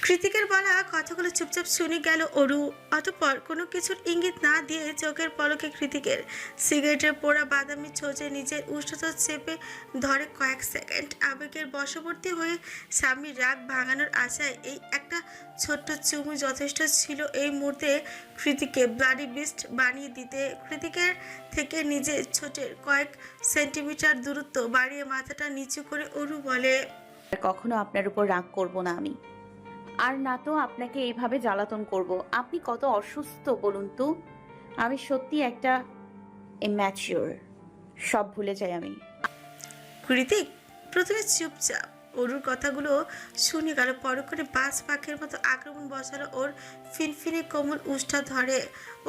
কৃতিকের বলা কথাগুলো চুপচাপ শুনে গেল অরু। অতঃপর কোনো কিছুর ইঙ্গিত না দিয়ে চোখের পলকে কৃতিকের সিগারেটের পোড়া বাদামি ছোঁচে নিজের উষ্ণতা চেপে ধরে কয়েক সেকেন্ড। আবেগের বশবর্তী হয়ে স্বামীর রাগ ভাঙানোর আশায় এই একটা ছোট্ট চুমু যথেষ্ট ছিল এই মুহূর্তে কৃতিকে ব্লাডি বিস্ট বানিয়ে দিতে। কৃতিকের থেকে নিজের ছোটের কয়েক সেন্টিমিটার দূরত্ব বাড়িয়ে মাথাটা নিচু করে অরু বলে, আর কখনো আপনার উপর রাগ করব না আমি। আর না তো আপনাকে এইভাবে জ্বালাতন করব। আপনি কত অসুস্থ বলুন তো। আমি সত্যি একটা ইম্যাচিওর। সব ভুলে যাই আমি। কৃতিক প্রথমে চুপচাপ অরুর কথাগুলো শুনে গেল, পরক্ষণে বাজ পাখির মতো আক্রমণ বসালো ওর ফিনফিনে কোমল উষ্ঠা ধরে।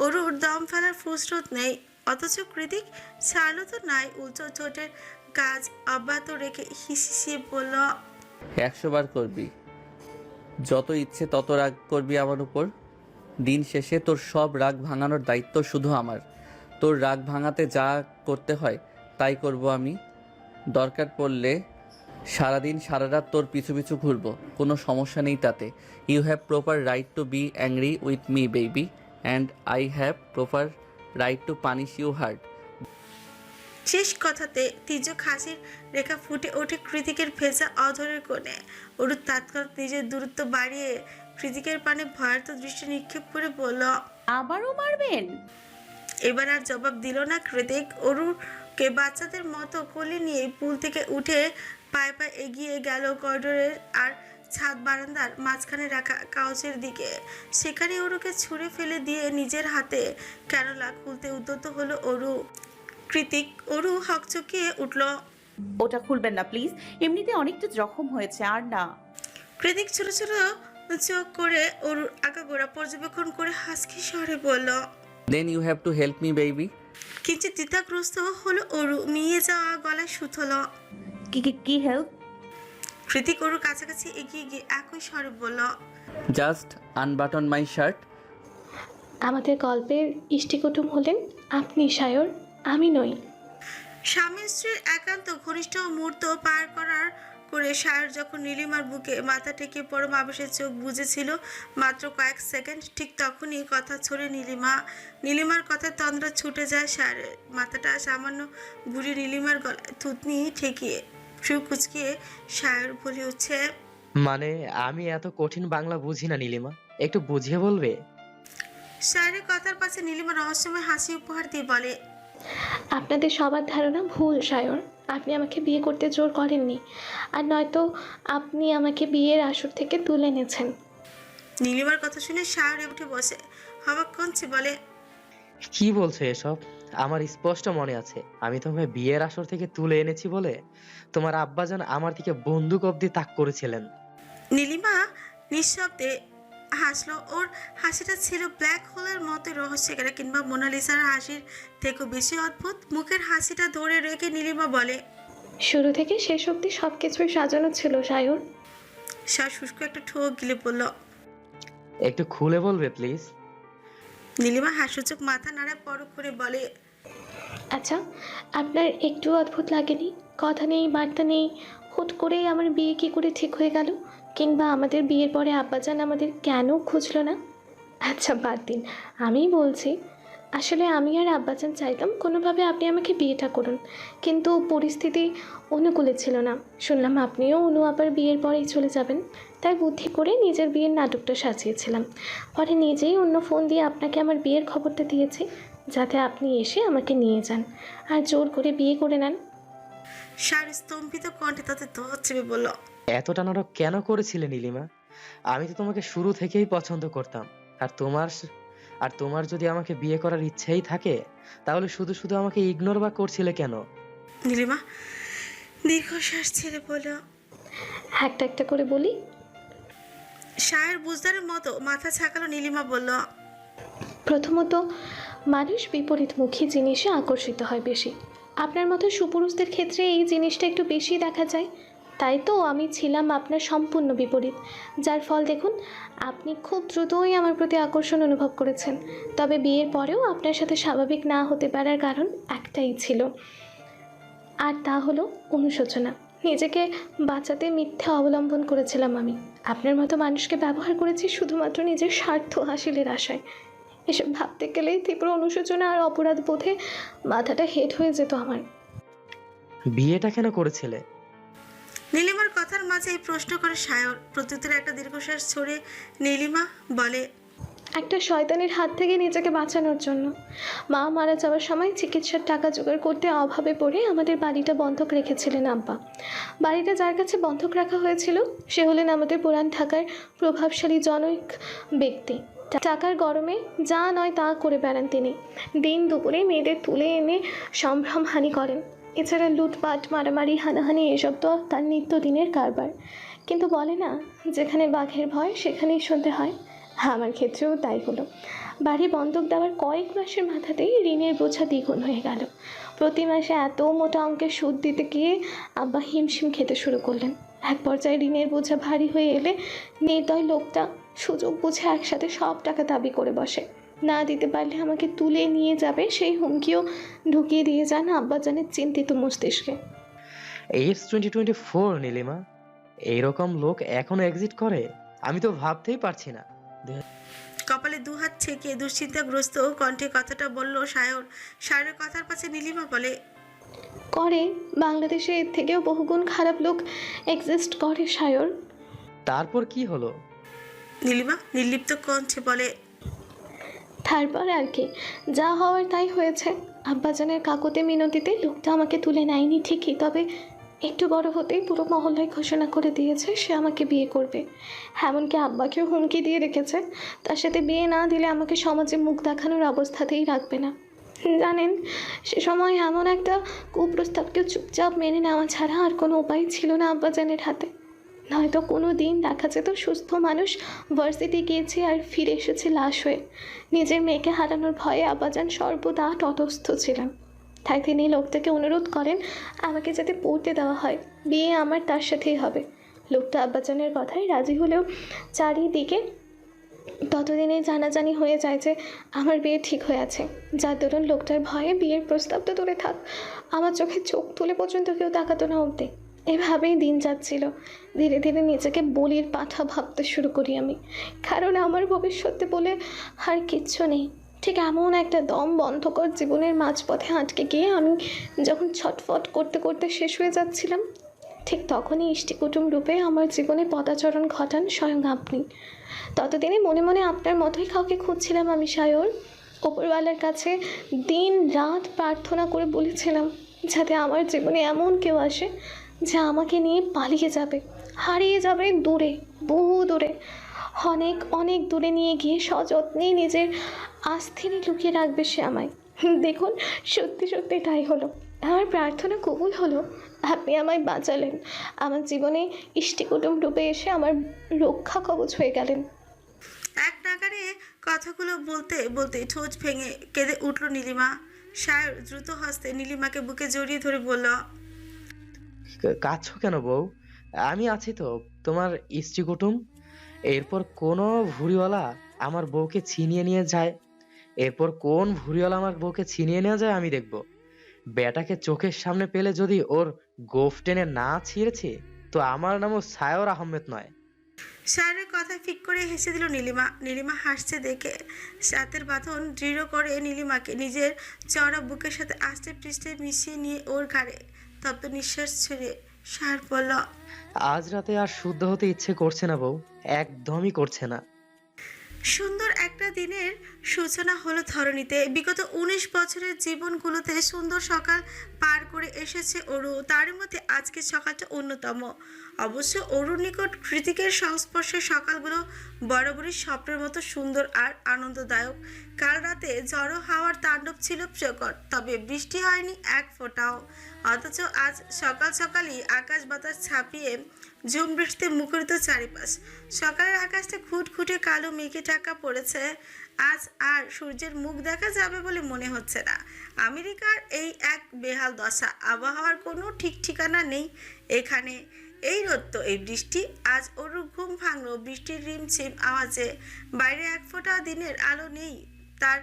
অরুর দম ফেলার ফুসরত নেই, অথচ কৃতিক ছাড়লো তো নাই, উল্টো ঠোঁটের কাজ অব্যাহত রেখে হিসিয়ে বলল, 100 বার করবি, যত ইচ্ছে তত রাগ করবি আমার উপর। দিন শেষে তোর সব রাগ ভাঙানোর দায়িত্ব শুধু আমার। তোর রাগ ভাঙাতে যা করতে হয় তাই করব আমি। দরকার পড়লে সারাদিন সারা রাত তোর পিছু পিছু ঘুরবো, কোনো সমস্যা নেই তাতে। You have proper right to be angry with me baby, and I have proper right to punish you hard. শেষ কথাতে তির্যক হাসির রেখা ফুটে ওঠে কৃতিকের ভেজা অধরের কোণে। অরুর তৎক্ষণাৎ নিজের দূরত্ব বাড়িয়ে কৃতিকের পানে ভয়ার্ত দৃষ্টি নিক্ষেপ করে বলল, আবারও মারবেন? এবার আর জবাব দিল না কৃতিক। অরুকে বাচ্চাদের মতো কোলে নিয়ে পুল থেকে উঠে পায়ে পায়ে এগিয়ে গেল করিডোরের আর ছাদ বারান্দার মাঝখানে রাখা কাউচের দিকে। সেখানে অরুকে ছুঁড়ে ফেলে দিয়ে নিজের হাতে ক্যারোলা খুলতে উদ্যত হলো অরু। কৃতিক অরু হকচকিয়ে উঠল। ওটা খুলবেন না প্লিজ, এমনিতে অনেকটা জখম হয়েছে। আর না। কৃতিক ছোট ছোট চোখ করে অরুর আগাগোড়া পর্যবেক্ষণ করে হাসকি স্বরে বলল, then you have to help me baby. কিঞ্চিত দ্বিধাগ্রস্ত হলো অরু, মিয়ে যাওয়া গলায় সুথল। কি কি কি হেল্প? কৃতিক অরুর কাছাকাছি এগিয়ে গিয়ে একই স্বরে বলল, জাস্ট আনবাটন মাই শার্ট। আমাদের গল্পের ইষ্টিকুটুম হলেন আপনি সায়র, আমি নই। স্বামী স্ত্রীর একান্ত ঘনিষ্ঠ মুহূর্ত পার করার করে সায়র যখন নীলিমার বুকে মাথা ঠেকে পরম আবেশের চোখ বুজেছিল মাত্র কয়েক সেকেন্ড, ঠিক তখনই কথা ছড়ে নীলিমার কথায় তন্দ্রা ছুটে যায় সায়রের। মাথাটা সামান্য ঘুরে নীলিমার গলায় থুতনি ঠেকিয়ে চোখ কুচকিয়ে সায়র বলে উঠছে, মানে আমি এত কঠিন বাংলা বুঝি না নীলিমা, একটু বুঝিয়ে বলবে? সায়রের কথার পাশে নীলিমা রহস্যময় হাসি উপহার দিয়ে বলে, আপনাদের সবার ধারণা ভুল সায়র। আপনি আমাকে বিয়ে করতে জোর করেননি, আর নয়তো আপনি আমাকে বিয়ের আসর থেকে তুলে এনেছেন। নীলিমার কথা শুনে সায়র উঠে বসে হবাক কঞ্চে বলে, কি বলছো এসব? আমার স্পষ্ট মনে আছে আমি তোমায় বিয়ের আসর থেকে তুলে এনেছি বলে তোমার আব্বাজান আমার দিকে বন্দুক অব্দি তাক করেছিলেন। নীলিমা নিঃশব্দে হাসলো। ওর হাসিটা ছিল ব্ল্যাক হোলের মতো রহস্যকারী, কিংবা মোনালিসার হাসির থেকেও বেশি অদ্ভুত। মুখের হাসিটা ধরে রেখে নীলিমা বলে, শুরু থেকে শেষ অবধি সব কিছুই সাজানো ছিল সায়র। সার শুষ্ক একটা ঠোক গিলে বলল, একটু খুলে বলবে প্লিজ? নীলিমা হাস্যচোখ মাথা নাড়া পরখ করে বলে, আচ্ছা, আপনার একটু অদ্ভুত লাগেনি? কথা নেই, বার্তা নেই, হুট করেই আমার বিয়ে কী করে ঠিক হয়ে গেল? কিংবা আমাদের বিয়ের পরে আব্বাজান আমাদের কেন খুঁজলো না? আচ্ছা বাদ দিন, আমি বলছি, আসলে আমি আর আব্বাজান চাইতাম কোনোভাবে আপনি আমাকে বিয়েটা করুন, কিন্তু পরিস্থিতি অনুকূলে ছিল না। শুনলাম আপনিও অনু আবার বিয়ের পরেই চলে যাবেন, তাই বুদ্ধি করে নিজের বিয়ের নাটকটা সাজিয়েছিলাম। পরে নিজেই অন্য ফোন দিয়ে আপনাকে আমার বিয়ের খবরটা দিয়েছি, যাতে আপনি এসে আমাকে নিয়ে যান আর জোর করে বিয়ে করে নেন। সার স্তম্ভিত কণ্ঠে তাতে দোহাত চেপে বলল, এতটা নাটক কেন করেছিলে নীলিমা? আমি তো তোমাকে শুরু থেকেই পছন্দ করতাম। আর তোমার যদি আমাকে বিয়ে করার ইচ্ছেই থাকে তাহলে শুধু শুধু আমাকে ইগনোর বা করছিলে কেন? নীলিমা দীর্ঘশ্বাস ছেড়ে বলল, একটা একটা করে বলি। সায়ের বুঝদারের মতো মাথা ছাকালো। নীলিমা বলল, প্রথমত, মানুষ বিপরীতমুখী জিনিসে আকর্ষিত হয় বেশি। আপনার মতো সুপুরুষদের ক্ষেত্রে এই জিনিসটা একটু বেশি দেখা যায়। তাই তো আমি ছিলাম আপনার সম্পূর্ণ বিপরীত, যার ফল দেখুন আপনি খুব দ্রুতই আমার প্রতি আকর্ষণ অনুভব করেছেন। তবে বিয়ের পরেও আপনার সাথে স্বাভাবিক না হতে পারার কারণ একটাই ছিল, আর তা হলো অনুশোচনা। নিজেকে বাঁচাতে মিথ্যা অবলম্বন করেছিলাম আমি। আপনার মতো মানুষকে ব্যবহার করেছি শুধুমাত্র নিজের স্বার্থ হাসিলের আশায়। এসব ভাবতে গেলেই তীব্র অনুশোচনা আর অপরাধ বোধে মাথাটা হেট হয়ে যেত আমার। বিয়েটা কেন করেছিলে? নীলিমার কথার মাঝেই প্রশ্ন করে সায়র। প্রত্যুত্তরে একটা দীর্ঘশ্বাস ছড়ে নীলিমা বলে, একটা শয়তানের হাত থেকে নিজেকে বাঁচানোর জন্য। মা মারা যাওয়ার সময় চিকিৎসার টাকা জোগাড় করতে অভাবে পড়ে আমাদের বাড়িটা বন্ধক রেখেছিলেন আব্বা। বাড়িটা যার কাছে বন্ধক রাখা হয়েছিল সে হলেন আমাদের পুরান ঢাকার প্রভাবশালী জনৈক ব্যক্তি। টাকার গরমে যা নয় তা করে বেড়ান তিনি। দিন দুপুরে মেয়েদের তুলে এনে সম্ভ্রমহানি করেন। এছাড়া লুটপাট, মারামারি, হানাহানি এসব তো তার নিত্যদিনের কারবার। কিন্তু বলে না, যেখানে বাঘের ভয় সেখানেই শুনতে হয়। আমার ক্ষেত্রেও তাই হলো। বাড়ি বন্ধক দেওয়ার কয়েক মাসের মাথাতেই ঋণের বোঝা দ্বিগুণ হয়ে গেল। প্রতি মাসে এত মোটা অঙ্কের সুদ দিতে গিয়ে আব্বা হিমশিম খেতে শুরু করলেন। এক পর্যায়ে ঋণের বোঝা ভারী হয়ে এলে নির্দয় লোকটা সুযোগ বুঝে একসাথে সব টাকা দাবি করে বসে। না দিতে পারলে আমাকে তুলে নিয়ে যাবে সেই হুমকিও ঢুকিয়ে দিয়ে যান আব্বাজানের চিন্তিত মস্তিষ্কে। এইডস 2024 নীলিমা, এইরকম লোক এখনো এক্সিট করে? আমি তো ভাবতেই পারছি না। কপালে দুহাত ছেঁকে দুশ্চিন্তাগ্রস্ত কণ্ঠে কথাটা বলল সায়র। সায়রের কথার পাশে নীলিমা বলে, করে। বাংলাদেশে এর থেকেও বহুগুণ খারাপ লোক এক্সিস্ট করে সায়র। তারপর কি হলো? নীলিমা নির্লিপ্ত কণ্ঠে বলে, তারপর আর কি, যা হওয়ার তাই হয়েছে। আব্বাজানের কাকুতে মিনতিতে লোকটা আমাকে তুলে নেয়নি ঠিকই, তবে একটু বড় হতেই পুরো মহল্লায় ঘোষণা করে দিয়েছে সে আমাকে বিয়ে করবে। এমনকি আব্বাকেও হুমকি দিয়ে রেখেছে তার সাথে বিয়ে না দিলে আমাকে সমাজে মুখ দেখানোর অবস্থাতেই রাখবে না। জানেন, সে সময় এমন একটা কুপ্রস্তাবকে চুপচাপ মেনে নেওয়া ছাড়া আর কোনো উপায় ছিল না আব্বাজানের হাতে। নয়তো কোনো দিন দেখা যেত সুস্থ মানুষ ভার্সিটি গিয়েছে আর ফিরে এসেছে লাশ হয়ে। নিজের মেয়েকে হারানোর ভয়ে আব্বাজান সর্বদা তটস্থ ছিলেন। তাই তিনি লোকটাকে অনুরোধ করেন আমাকে যাতে পড়তে দেওয়া হয়, বিয়ে আমার তার সাথেই হবে। লোকটা আব্বাজানের কথায় রাজি হলেও চারিদিকে ততদিনে জানাজানি হয়ে যায় যে আমার বিয়ে ঠিক হয়ে আছে। যার দরুন লোকটার ভয়ে বিয়ের প্রস্তাব তো দূরে থাক, আমার চোখে চোখ তুলে পর্যন্ত কেউ তাকাতো না অবধি। এভাবেই দিন যাচ্ছিল। ধীরে ধীরে নিজেকে বলির পাঠা ভাবতে শুরু করি আমি, কারণ আমার ভবিষ্যতে বলে আর কিচ্ছু নেই। ঠিক এমন একটা দম বন্ধকর জীবনের মাঝপথে আটকে গিয়ে আমি যখন ছটফট করতে করতে শেষ হয়ে যাচ্ছিলাম, ঠিক তখনই ইষ্টিকুটুম রূপে আমার জীবনে পদাচরণ ঘটান স্বয়ং আপনি। ততদিনে মনে মনে আপনার মতোই কাউকে খুঁজছিলাম আমি সায়র। ওপরওয়ালার কাছে দিন রাত প্রার্থনা করে বলেছিলাম যাতে আমার জীবনে এমন কেউ আসে যা আমাকে নিয়ে পালিয়ে যাবে, হারিয়ে যাবে দূরে, বহু দূরে, অনেক অনেক দূরে নিয়ে গিয়ে সযত্নে নিজের আস্থিরে লুকিয়ে রাখবে সে আমায়। দেখুন, সত্যি সত্যি তাই হলো। আমার প্রার্থনা কবুল হলো। আপনি আমায় বাঁচালেন, আমার জীবনে ইষ্টিকুটুম রূপে এসে আমার রক্ষা কবচ হয়ে গেলেন। এক নাগারে কথাগুলো বলতে বলতে ঠোঁট ভেঙে কেঁদে উঠল নীলিমা। সায়র দ্রুত হস্তে নীলিমাকে বুকে জড়িয়ে ধরে বলল, কাঁদছো কেন বউ? আমি আছি তো, তোমার স্ত্রী কুটুম। এরপর কোন ভুঁড়িওয়ালা আমার বউকে ছিনিয়ে নিয়ে যায়, এরপর কোন ভুঁড়িওয়ালা আমার বউকে ছিনিয়ে নিয়ে যায় আমি দেখব। বেটাকে চোখের সামনে পেলে যদি ওর গোফ টেনে না ছিঁড়েছি, তো আমার নামও সায়র আহমেদ নয়। সায়রের কথা ফিক করে হেসে দিল নীলিমা। নীলিমা হাসছে দেখে সাতের বাঁধন দৃঢ় করে নীলিমাকে নিজের চওড়া বুকের সাথে আষ্টে পৃষ্ঠে মিশিয়ে নিয়ে ওর ঘাড়ে তপ্ত নিঃশ্বাস ছেড়ে সায়র বলল, আজ রাতে আর শুদ্ধ হতে ইচ্ছে করছে না বউ, একদমই করছে না। সুন্দর একটা দিনের সূচনা হলো ধরণীতে। বিগত 19 বছরের জীবনগুলোতে সুন্দর সকাল পার করে এসেছে অরু, তার মধ্যে আজকের সকালটা অন্যতম। অবশ্য অরুর নিকট কৃতিকের সংস্পর্শে সকালগুলো বরাবরই স্বপ্নের মতো সুন্দর আর আনন্দদায়ক। কাল রাতে ঝড়ো হাওয়ার তাণ্ডব ছিল প্রকট, তবে বৃষ্টি হয়নি এক ফোঁটাও। অথচ আজ সকাল সকালই আকাশ বাতাস ছাপিয়ে ঝুম বৃষ্টিতে মুখরিত চারিপাশ। সকালের আকাশটা খুঁটখুঁটে কালো মেঘে ঢাকা পড়েছে। আজ আর সূর্যের মুখ দেখা যাবে বলে মনে হচ্ছে না। আমেরিকার এই এক বেহাল দশা, আবহাওয়ার কোনো ঠিক ঠিকানা নেই এখানে। এই রোদ, এই বৃষ্টি। আজ ওর ঘুম ভাঙল বৃষ্টির রিমঝিম আওয়াজে। বাইরে এক ফোঁটা দিনের আলো নেই। তার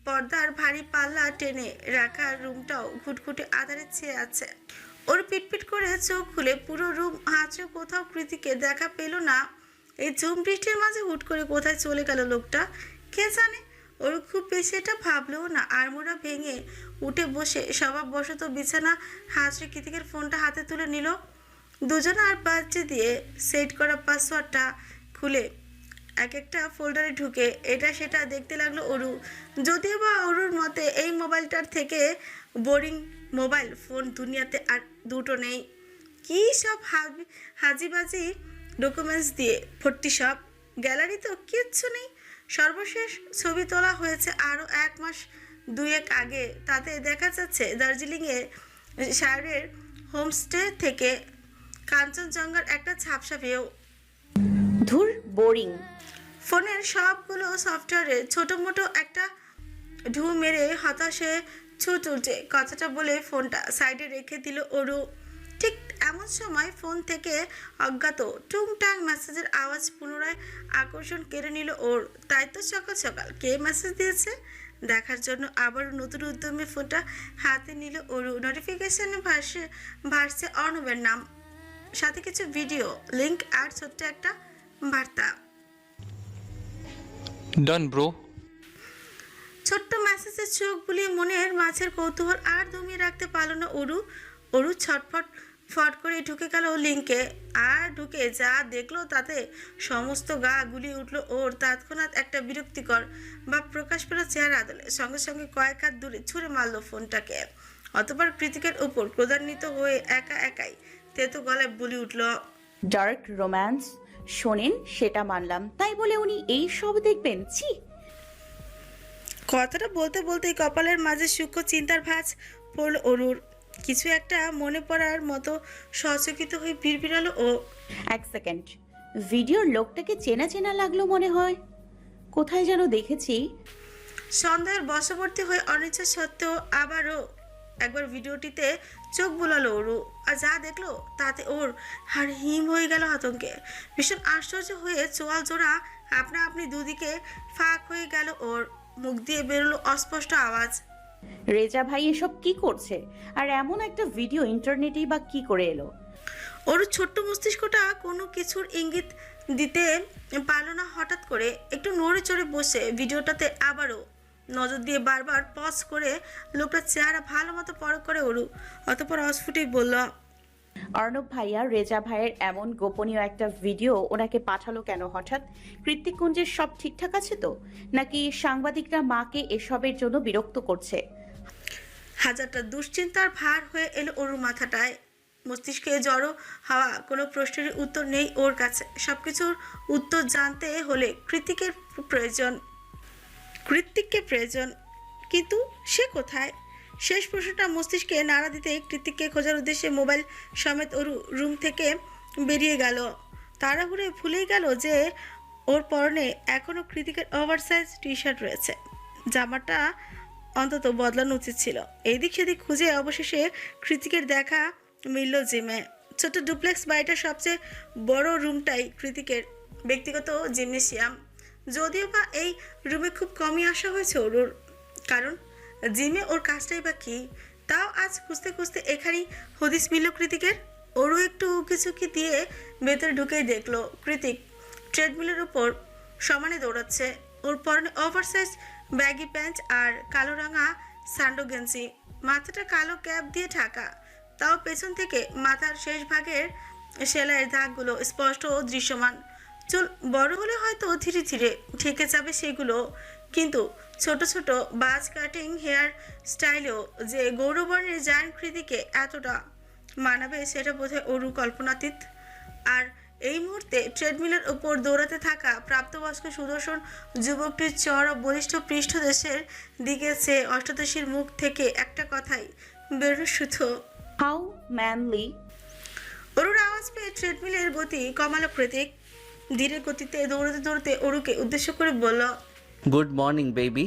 পর্দার ভারী পাল্লা টেনে রাখা রুমটাও ঘুটঘুটে আঁধারে ছেয়ে আছে। ওর পিটপিট করে চোখ খুলে পুরো রুম হাঁচড়ে, কোথাও কৃতিকে দেখা পেল না। এই ঝুম বৃষ্টির মাঝে হুট করে কোথায় চলে গেল লোকটা, কে জানে। ওর খুব বেশি এটা ভাবলেও না, আড়মোড়া ভেঙে উঠে বসে স্বভাববশত বিছানা হাঁচড়ে কৃতিকের ফোনটা হাতে তুলে নিল। দুজন আর বাচ্চা দিয়ে সেট করা পাসওয়ার্ডটা খুলে এক একটা ফোল্ডারে ঢুকে এটা সেটা দেখতে লাগলো অরু। যদিও বা অরুর মতে এই মোবাইলটার থেকে বোরিং মোবাইল ফোন দুনিয়াতে আর দুটো নেই। কী সব হাজিবাজি ডকুমেন্টস দিয়ে ভর্তি, সব গ্যালারি তো কিচ্ছু নেই। সর্বশেষ ছবি তোলা হয়েছে আরও 1 মাস 2 আগে। তাতে দেখা যাচ্ছে দার্জিলিংয়ে শহরের হোমস্টে থেকে কাঞ্চনজঙ্ঘার একটা ঝাপসা ভিউ। ধুর, বোরিং। ফোনের সবগুলো সফটওয়্যারে ছোটো মোটো একটা ঢু মেরে হতাশে ছুট উঠে কথাটা বলে ফোনটা সাইডে রেখে দিল অরু। ঠিক এমন সময় ফোন থেকে অজ্ঞাত টুংটাং মেসেজের আওয়াজ পুনরায় আকর্ষণ কেড়ে নিল ওর। তাই তো সকাল সকাল কে মেসেজ দিয়েছে দেখার জন্য আবারও নতুন উদ্যমে ফোনটা হাতে নিল অরু। নোটিফিকেশনে ভাসছে অর্ণবের নাম, সাথে কিছু ভিডিও লিংক আর ছোট্ট একটা বার্তা। ডান ব্রো। ছোট্ট মেসেজের চোখ বুলিয়ে মনের মাঝের কৌতূহল আর দমিয়ে রাখতে পারল না অরু ছটফট করে ঢুকে গেল লিঙ্কে। আর ঢুকে যা দেখলো তাতে সমস্ত গা গুলিয়ে উঠল ওর। তৎক্ষণাৎ একটা বিরক্তিকর বা প্রকাশ পেল চেহারা আদলে, সঙ্গে সঙ্গে কয়েক হাত দূরে ছুঁড়ে মারল ফোনটাকে। অতঃপর কৃতিকের উপর ক্রোধান্বিত হয়ে একাই তেতো গলায় বলি উঠল, ডার্ক রোম্যান্স শোনেন, সেটা মানলাম, তাই বলে উনি এই সব দেখবেন? ছি। কথাটা বলতে বলতেই কপালের মাঝে সূক্ষ্ম চিন্তার ভাঁজ পড়ল অরুর। কিছু একটা মনে পড়ার মতো সচকিত হয়ে বিড়বিড়ালো ও। 1 সেকেন্ড, ভিডিওর লোকটাকে চেনা চেনা লাগলো মনে হয়, কোথায় যেন দেখেছি। সন্দেহের বশবর্তী হয়ে অনিচ্ছা সত্ত্বেও আবারও একবার ভিডিওটিতে চোখ বুলালো অরু। আর যা দেখলো তাতে ওর হাড় হিম হয়ে গেল আতঙ্কে। ভীষণ আশ্চর্য হয়ে চোয়াল জোড়া আপনা আপনি দুদিকে ফাঁক হয়ে গেল ওর। মুখ দিয়ে বেরোলো অস্পষ্ট আওয়াজ, রেজা ভাই এসব কি করছে? আর এমন একটা ভিডিও ইন্টারনেটেই বা কি করে এলো? ওর ছোট্ট মস্তিষ্কটা কোনো কিছুর ইঙ্গিত দিতে পারল না। হঠাৎ করে একটু নড়ে চড়ে বসে ভিডিওটাতে আবারও নজর দিয়ে বারবার পজ করে লোকটার চেহারা ভালো মতো পরখ করে অরু। অতঃপর অস্ফুটেই বলল, অর্ণব ভাইয়া রেজা ভাইয়ের এমন গোপনীয় একটা ভিডিও ওনাকে পাঠালো কেন হঠাৎ? কৃত্তিকুঞ্জের সব ঠিকঠাক আছে তো, নাকি সাংবাদিকরা মাকে এসবের জন্য বিরক্ত করছে? হাজারটা দুশ্চিন্তার ভার হয়ে এলো ওর মাথাটায়। মস্তিষ্কে জড়ো হওয়া কোনো প্রশ্নের উত্তর নেই ওর কাছে। সবকিছুর উত্তর জানতে হলে কৃতিককে প্রয়োজন, কিন্তু সে কোথায়? শেষ প্রশ্নটা মস্তিষ্কে নাড়া দিতে কৃতিককে খোঁজার উদ্দেশ্যে মোবাইল সমেত ওর রুম থেকে বেরিয়ে গেল। তাড়াহুড়ে ভুলেই গেল যে ওর পরনে এখনও কৃতিকের ওভারসাইজ টি শার্ট রয়েছে। জামাটা অন্তত বদলানো উচিত ছিল। এইদিক সেদিক খুঁজে অবশেষে কৃতিকের দেখা মিলল জিমে। ছোট ডুপ্লেক্স বাড়িটার সবচেয়ে বড় রুমটাই কৃতিকের ব্যক্তিগত জিমনেশিয়াম। যদিও বা এই রুমে খুব কমই আসা হয়েছে ওর, কারণ জিমে ওর কাজটাই বা কী। তাও আজ খুঁজতে খুঁজতে এখানেই হদিস মিলল কৃতিকের। ওরও একটু উকিঝুঁকি দিয়ে ভেতরে ঢুকেই দেখলো কৃতিক ট্রেডমিলের উপর সমানে দৌড়াচ্ছে। ওর পরনে ওভারসাইজ ব্যাগি প্যান্ট আর কালো রাঙা স্যান্ডো গেঞ্জি, মাথাটা কালো ক্যাপ দিয়ে ঢাকা। তাও পেছন থেকে মাথার শেষ ভাগের সেলাইয়ের দাগগুলো স্পষ্ট ও দৃশ্যমান। চুল বড় হলে হয়তো ধীরে ধীরে ঢেকে যাবে সেগুলো, কিন্তু ছোট ছোট বাজ কাটিং হেয়ার স্টাইলেও যে গৌরবর্ণের জায়ান্ট কৃতিকে এতটা মানাবে সেটা বোধহয় ওরু কল্পনাতীত। আর এই মুহূর্তে ট্রেডমিলের ওপর দৌড়াতে থাকা প্রাপ্তবয়স্ক সুদর্শন যুবকটির চড়া বলিষ্ঠ পৃষ্ঠদেশের দিকে চেয়ে অষ্টাদশীর মুখ থেকে একটা কথাই বেরো, শুধু হাউ ম্যানলি। অরুর আওয়াজ পেয়ে ট্রেডমিলের গতি কমালো কৃতিক। ধীরে গতিতে দৌড়াতে দৌড়াতে অরুকে উদ্দেশ্য করে বলল, গুড মর্নিং বেবি।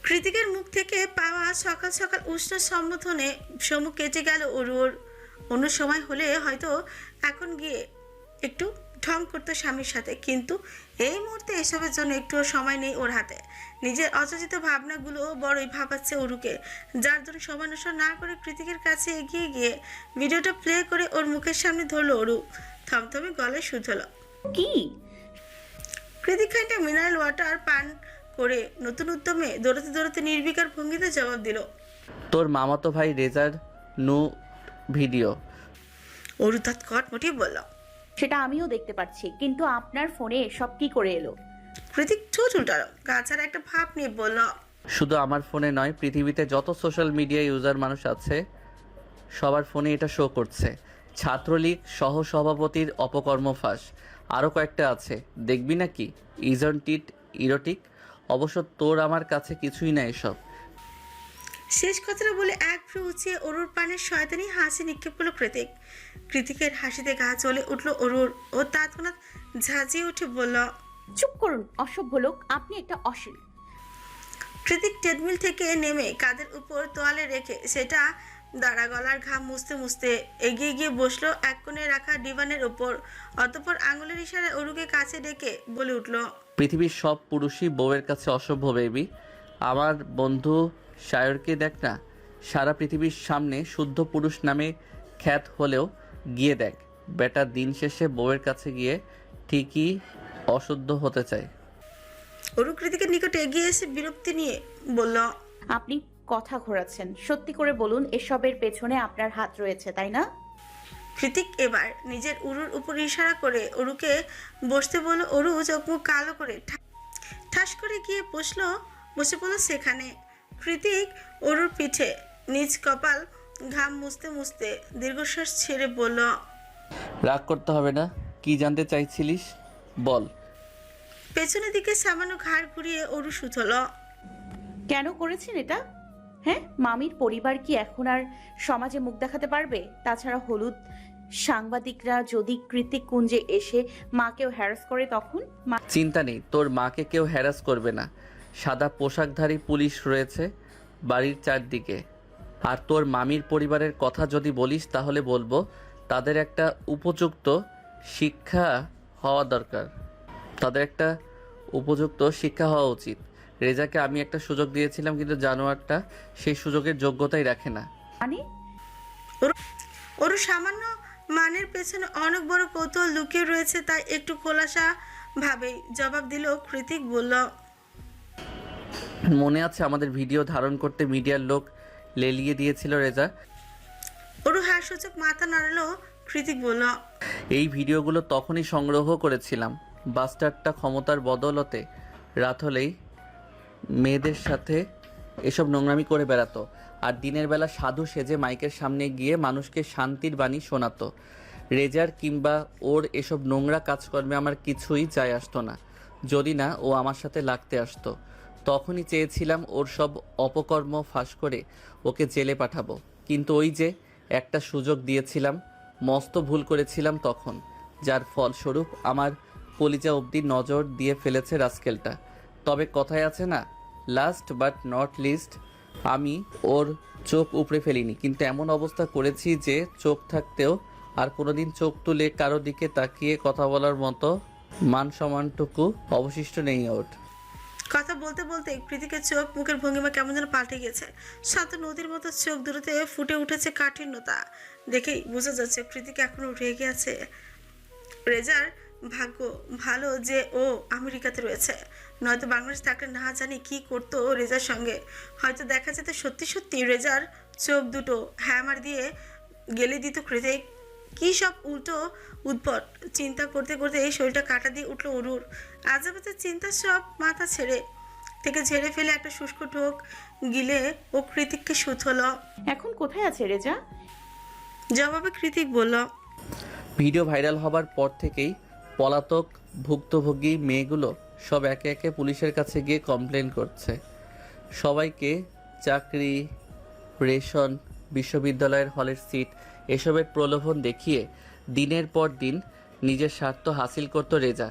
কৃতিকের মুখ থেকে পাওয়া সকাল সকাল উষ্ণ সম্বোধনে সমুখ কেটে গেল অরুর। অন্য সময় হলে হয়তো এখন গিয়ে একটু ঢং করতো স্বামীর সাথে, কিন্তু এই মুহূর্তে এসবের জন্য একটুও সময় নেই ওর হাতে। নিজের অচেতন ভাবনাগুলো বড়ই ভাবাচ্ছে অরুকে, যার জন্য সময় নষ্ট না করে কৃতিকের কাছে এগিয়ে গিয়ে ভিডিওটা প্লে করে ওর মুখের সামনে ধরলো অরু। থমথমে গলায় শুধল। কি? কৃতিক খানিকটা মিনারেল ওয়াটার পান করে নতুন উদ্যমে দৌড়াতে দৌড়াতে নির্বিকার ভঙ্গিতে জবাব দিল। তোর মামাতো ভাই রেজার নু ভিডিও। অরু তৎকট মুঠিয়ে বলল। সেটা আমিও দেখতে পাচ্ছি, কিন্তু আপনার ফোনে এসব কি করে এলো? কৃতিক ঠোঁট উল্টালো, গাছার একটা ভাব নিয়ে বলল। শুধু আমার ফোনে নয়, পৃথিবীতে যত সোশ্যাল মিডিয়া ইউজার মানুষ আছে সবার ফোনে এটা শো করছে। ছাত্রলীগ সহসভাপতির অপকর্ম ফাঁস, আরও কয়েকটা আছে, দেখবি নাকি? Isn't it erotic? অবশ্য তোর আমার কাছে কিছুই না এসব। শেষ কথাটা বলে এক ভ্রু উঁচিয়ে অরুর পানের শয়তানি হাসি নিক্ষেপ করলো কৃতিক। কৃতিকের হাসিতে গা জ্বলে উঠল অরুর। ও তৎক্ষণাৎ ঝাঁঝিয়ে উঠে বলল। চুপ করুন অসভ্য লোক, আপনি একটা অশ্লীল। কৃতিক ট্রেডমিল থেকে নেমে কাঁধের উপর তোয়ালে রেখে সেটা দাঁড়া গলার ঘাম মুছতে মুছতে এগিয়ে গিয়ে বসলো এক কোণে রাখা ডিভানের উপর। অতঃপর আঙুলের ইশারায় অরুকে কাছে ডেকে বলে উঠল। পৃথিবীর সব পুরুষই বউয়ের কাছে অসভ্য বেবি। আমার বন্ধু শায়রকে দেখ না, সারা পৃথিবীর সামনে শুদ্ধ পুরুষ নামে খ্যাত হলেও গিয়ে দেখ বেটা, দিন শেষে বউয়ের কাছে গিয়ে ঠিকই অশুদ্ধ হতে চায়। অরু কৃতিকের নিকটে এগিয়ে এসে বিরক্তি নিয়ে বলল। আপনি কথা ঘোরাচ্ছেন, সত্যি করে বলুন এসবের পেছনে আপনার হাত রয়েছে তাই না? কৃতিক এবার নিজের উরুর উপর ইশারা করে অরুকে বসতে বলল। অরু চোখ মুখ কালো করে ঠাস করে গিয়ে বসে পড়লো সেখানে। কৃতিক অরুর পিঠে নিজ কপাল ঘাম মুছতে মুছতে দীর্ঘশ্বাস ছেড়ে বলল। রাগ করতে হবে না, কি জানতে চাইছিলিস বল। পেছনের দিকে সামান্য ঘাড় ঘুরিয়ে অরু শুধল। কেন করেছেন এটা? হ্যাঁ, মামির পরিবার কি এখন আর সমাজে মুখ দেখাতে পারবে? তাছাড়া হলুদ সাংবাদিকরা যদি কৃতিক কুঞ্জে এসে মাকেও হ্যারাস করে তখন? চিন্তা নেই, তোর মাকে কেউ হ্যারাস করবে না। সাদা পোশাকধারী পুলিশ রয়েছে বাড়ির চারদিকে। আর তোর মামির পরিবারের কথা যদি বলিস তাহলে বলবো তাদের একটা উপযুক্ত শিক্ষা হওয়া দরকার, তাদের একটা উপযুক্ত শিক্ষা হওয়া উচিত। রেজাকে আমি একটা সুযোগ দিয়েছিলাম, কিন্তু জানোয়ারটা সেই সুযোগের যোগ্যতাই রাখে না। মানে? অরু সামান্য মানের পেছনে অনেক বড় কৌতূহল লুকিয়ে রয়েছে, তাই একটু খোলাসা ভাবেই জবাব দিল। কৃতিক বলল। মনে আছে আমাদের ভিডিও ধারণ করতে মিডিয়ার লোক লেলিয়ে দিয়েছিল রেজা? অরু হাস্যচোখ মাথা নাড়ালো। কৃতিক বলল। এই ভিডিওগুলো তখনই সংগ্রহ করেছিলাম। বাস্টারটা ক্ষমতার বদলতে রাত হলেই মেয়েদের সাথে এসব নোংরামি করে বেড়াতো, আর দিনের বেলা সাধু সেজে মাইকের সামনে গিয়ে মানুষকে শান্তির বাণী শোনাতো। রেজার কিংবা ওর এসব নোংরা কাজকর্মে আমার কিছুই যায় আসতো না, যদি না ও আমার সাথে লাগতে আসতো। তখনই চেয়েছিলাম ওর সব অপকর্ম ফাঁস করে ওকে জেলে পাঠাবো, কিন্তু ওই যে একটা সুযোগ দিয়েছিলাম, মস্ত ভুল করেছিলাম তখন, যার ফলস্বরূপ আমার কলিজা অবধি নজর দিয়ে ফেলেছে রাস্কেলটা। তবে কথায় আছে না, লাস্ট বাট নট লিস্ট, আমি ওর চোখ উপড়ে ফেলিনি, কিন্তু এমন অবস্থা করেছি যে চোখ থাকতেও আর কোনোদিন চোখ তুলে কারো দিকে তাকিয়ে কথা বলার মতো মান সম্মানটুকু অবশিষ্ট নেই ওর। কথা বলতে বলতে কৃতিকের চোখ মুখের ভঙ্গিমা কেমন যেন পাল্টে গেছে। শান্ত নদীর মতো চোখ দুটোতে ফুটে উঠেছে কাঠিন্যতা। দেখেই বোঝা যাচ্ছে কৃতিক এখনো রেগে আছে। রেজার ভাগ্য ভালো যে ও আমেরিকাতে রয়েছে, নয়তো বাংলাদেশ থাকলে না জানি কি করতো রেজার সঙ্গে। হয়তো দেখা যেত সত্যি সত্যি রেজার চোখ দুটো হ্যামার দিয়ে গেলে দিত কৃতিক। কী সব উল্টো উদ্ভট চিন্তা করতে করতে এই শরীরটা কাটা দিয়ে উঠলো অরুর। আজেবাজে চিন্তা সব মাথা থেকে ঝেড়ে ফেলে একটা শুষ্ক ঢোক গিলে ও কৃতিককে শুথল। এখন কোথায় আছে রেজা? জবাবে কৃতিক বলল। ভিডিও ভাইরাল হবার পর থেকেই পলাতক ভুক্তভোগী মেয়েগুলো সব একে একে পুলিশের কাছে গিয়ে কমপ্লেন করছে। সবাইকে চাকরি, রেশন, বিশ্ববিদ্যালয়ের হলের সিট এসবের প্রলোভন দেখিয়ে দিনের পর দিন নিজের স্বার্থ হাসিল করত রেজা।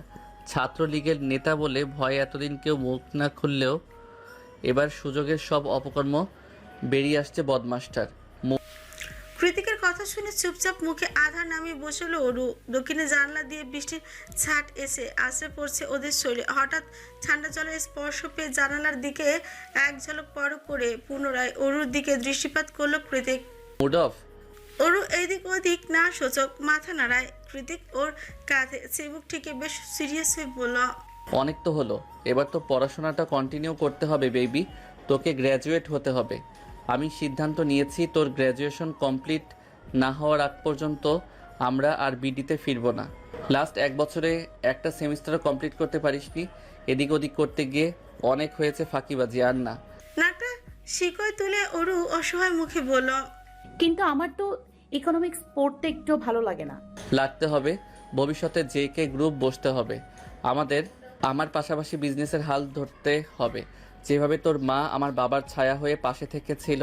ছাত্রলীগের নেতা বলে ভয়ে এতদিন কেউ মুখ না খুললেও এবার সুযোগের সব অপকর্ম বেরিয়ে আসছে বদমাস্টার। কৃতিকের কথা শুনে চুপচাপ মুখে আধার নামিয়ে বসল অরু। দক্ষিণে জানলা দিয়ে বৃষ্টির ছাট এসে আশ্রে পড়ছে ওদের শরীরে। হঠাৎ ঠান্ডা জলের স্পর্শ পেয়ে জানালার দিকে এক ঝলক পরক করে পুনরায় অরুর দিকে দৃষ্টিপাত করলো কৃতিক। Mood of? অরু এদিক ওদিক না সূচক মাথা নাড়ায়। কৃতিক ওর কাঁধে চিবুক থেকে বেশ সিরিয়াস হয়ে বলল, অনেক তো হলো, এবার তো পড়াশোনাটা কন্টিনিউ করতে হবে বেবি। তোকে গ্র্যাজুয়েট হতে হবে। আমি সিদ্ধান্ত নিয়েছি তোর গ্র্যাজুয়েশন কমপ্লিট না হওয়ার আগ পর্যন্ত আমরা আর বিডিতে ফিরবো না। লাস্ট 1 বছরে একটা সেমিস্টারও কমপ্লিট করতে পারিসনি। এদিক ওদিক করতে গিয়ে অনেক হয়েছে ফাঁকিবাজি, আর না। নাকটা শিকয় তুলে অরু অসহায় মুখে বলল, কিন্তু আমার তো ইকোনমিক্স পড়তে একটু ভালো লাগে না। লাগতে হবে। ভবিষ্যতে জেকে গ্রুপ বসতে হবে। আমার পাশাপাশি বিজনেসের হাল ধরতে হবে। যেভাবে তোর মা আমার বাবার ছায়া হয়ে পাশে থেকে ছিল,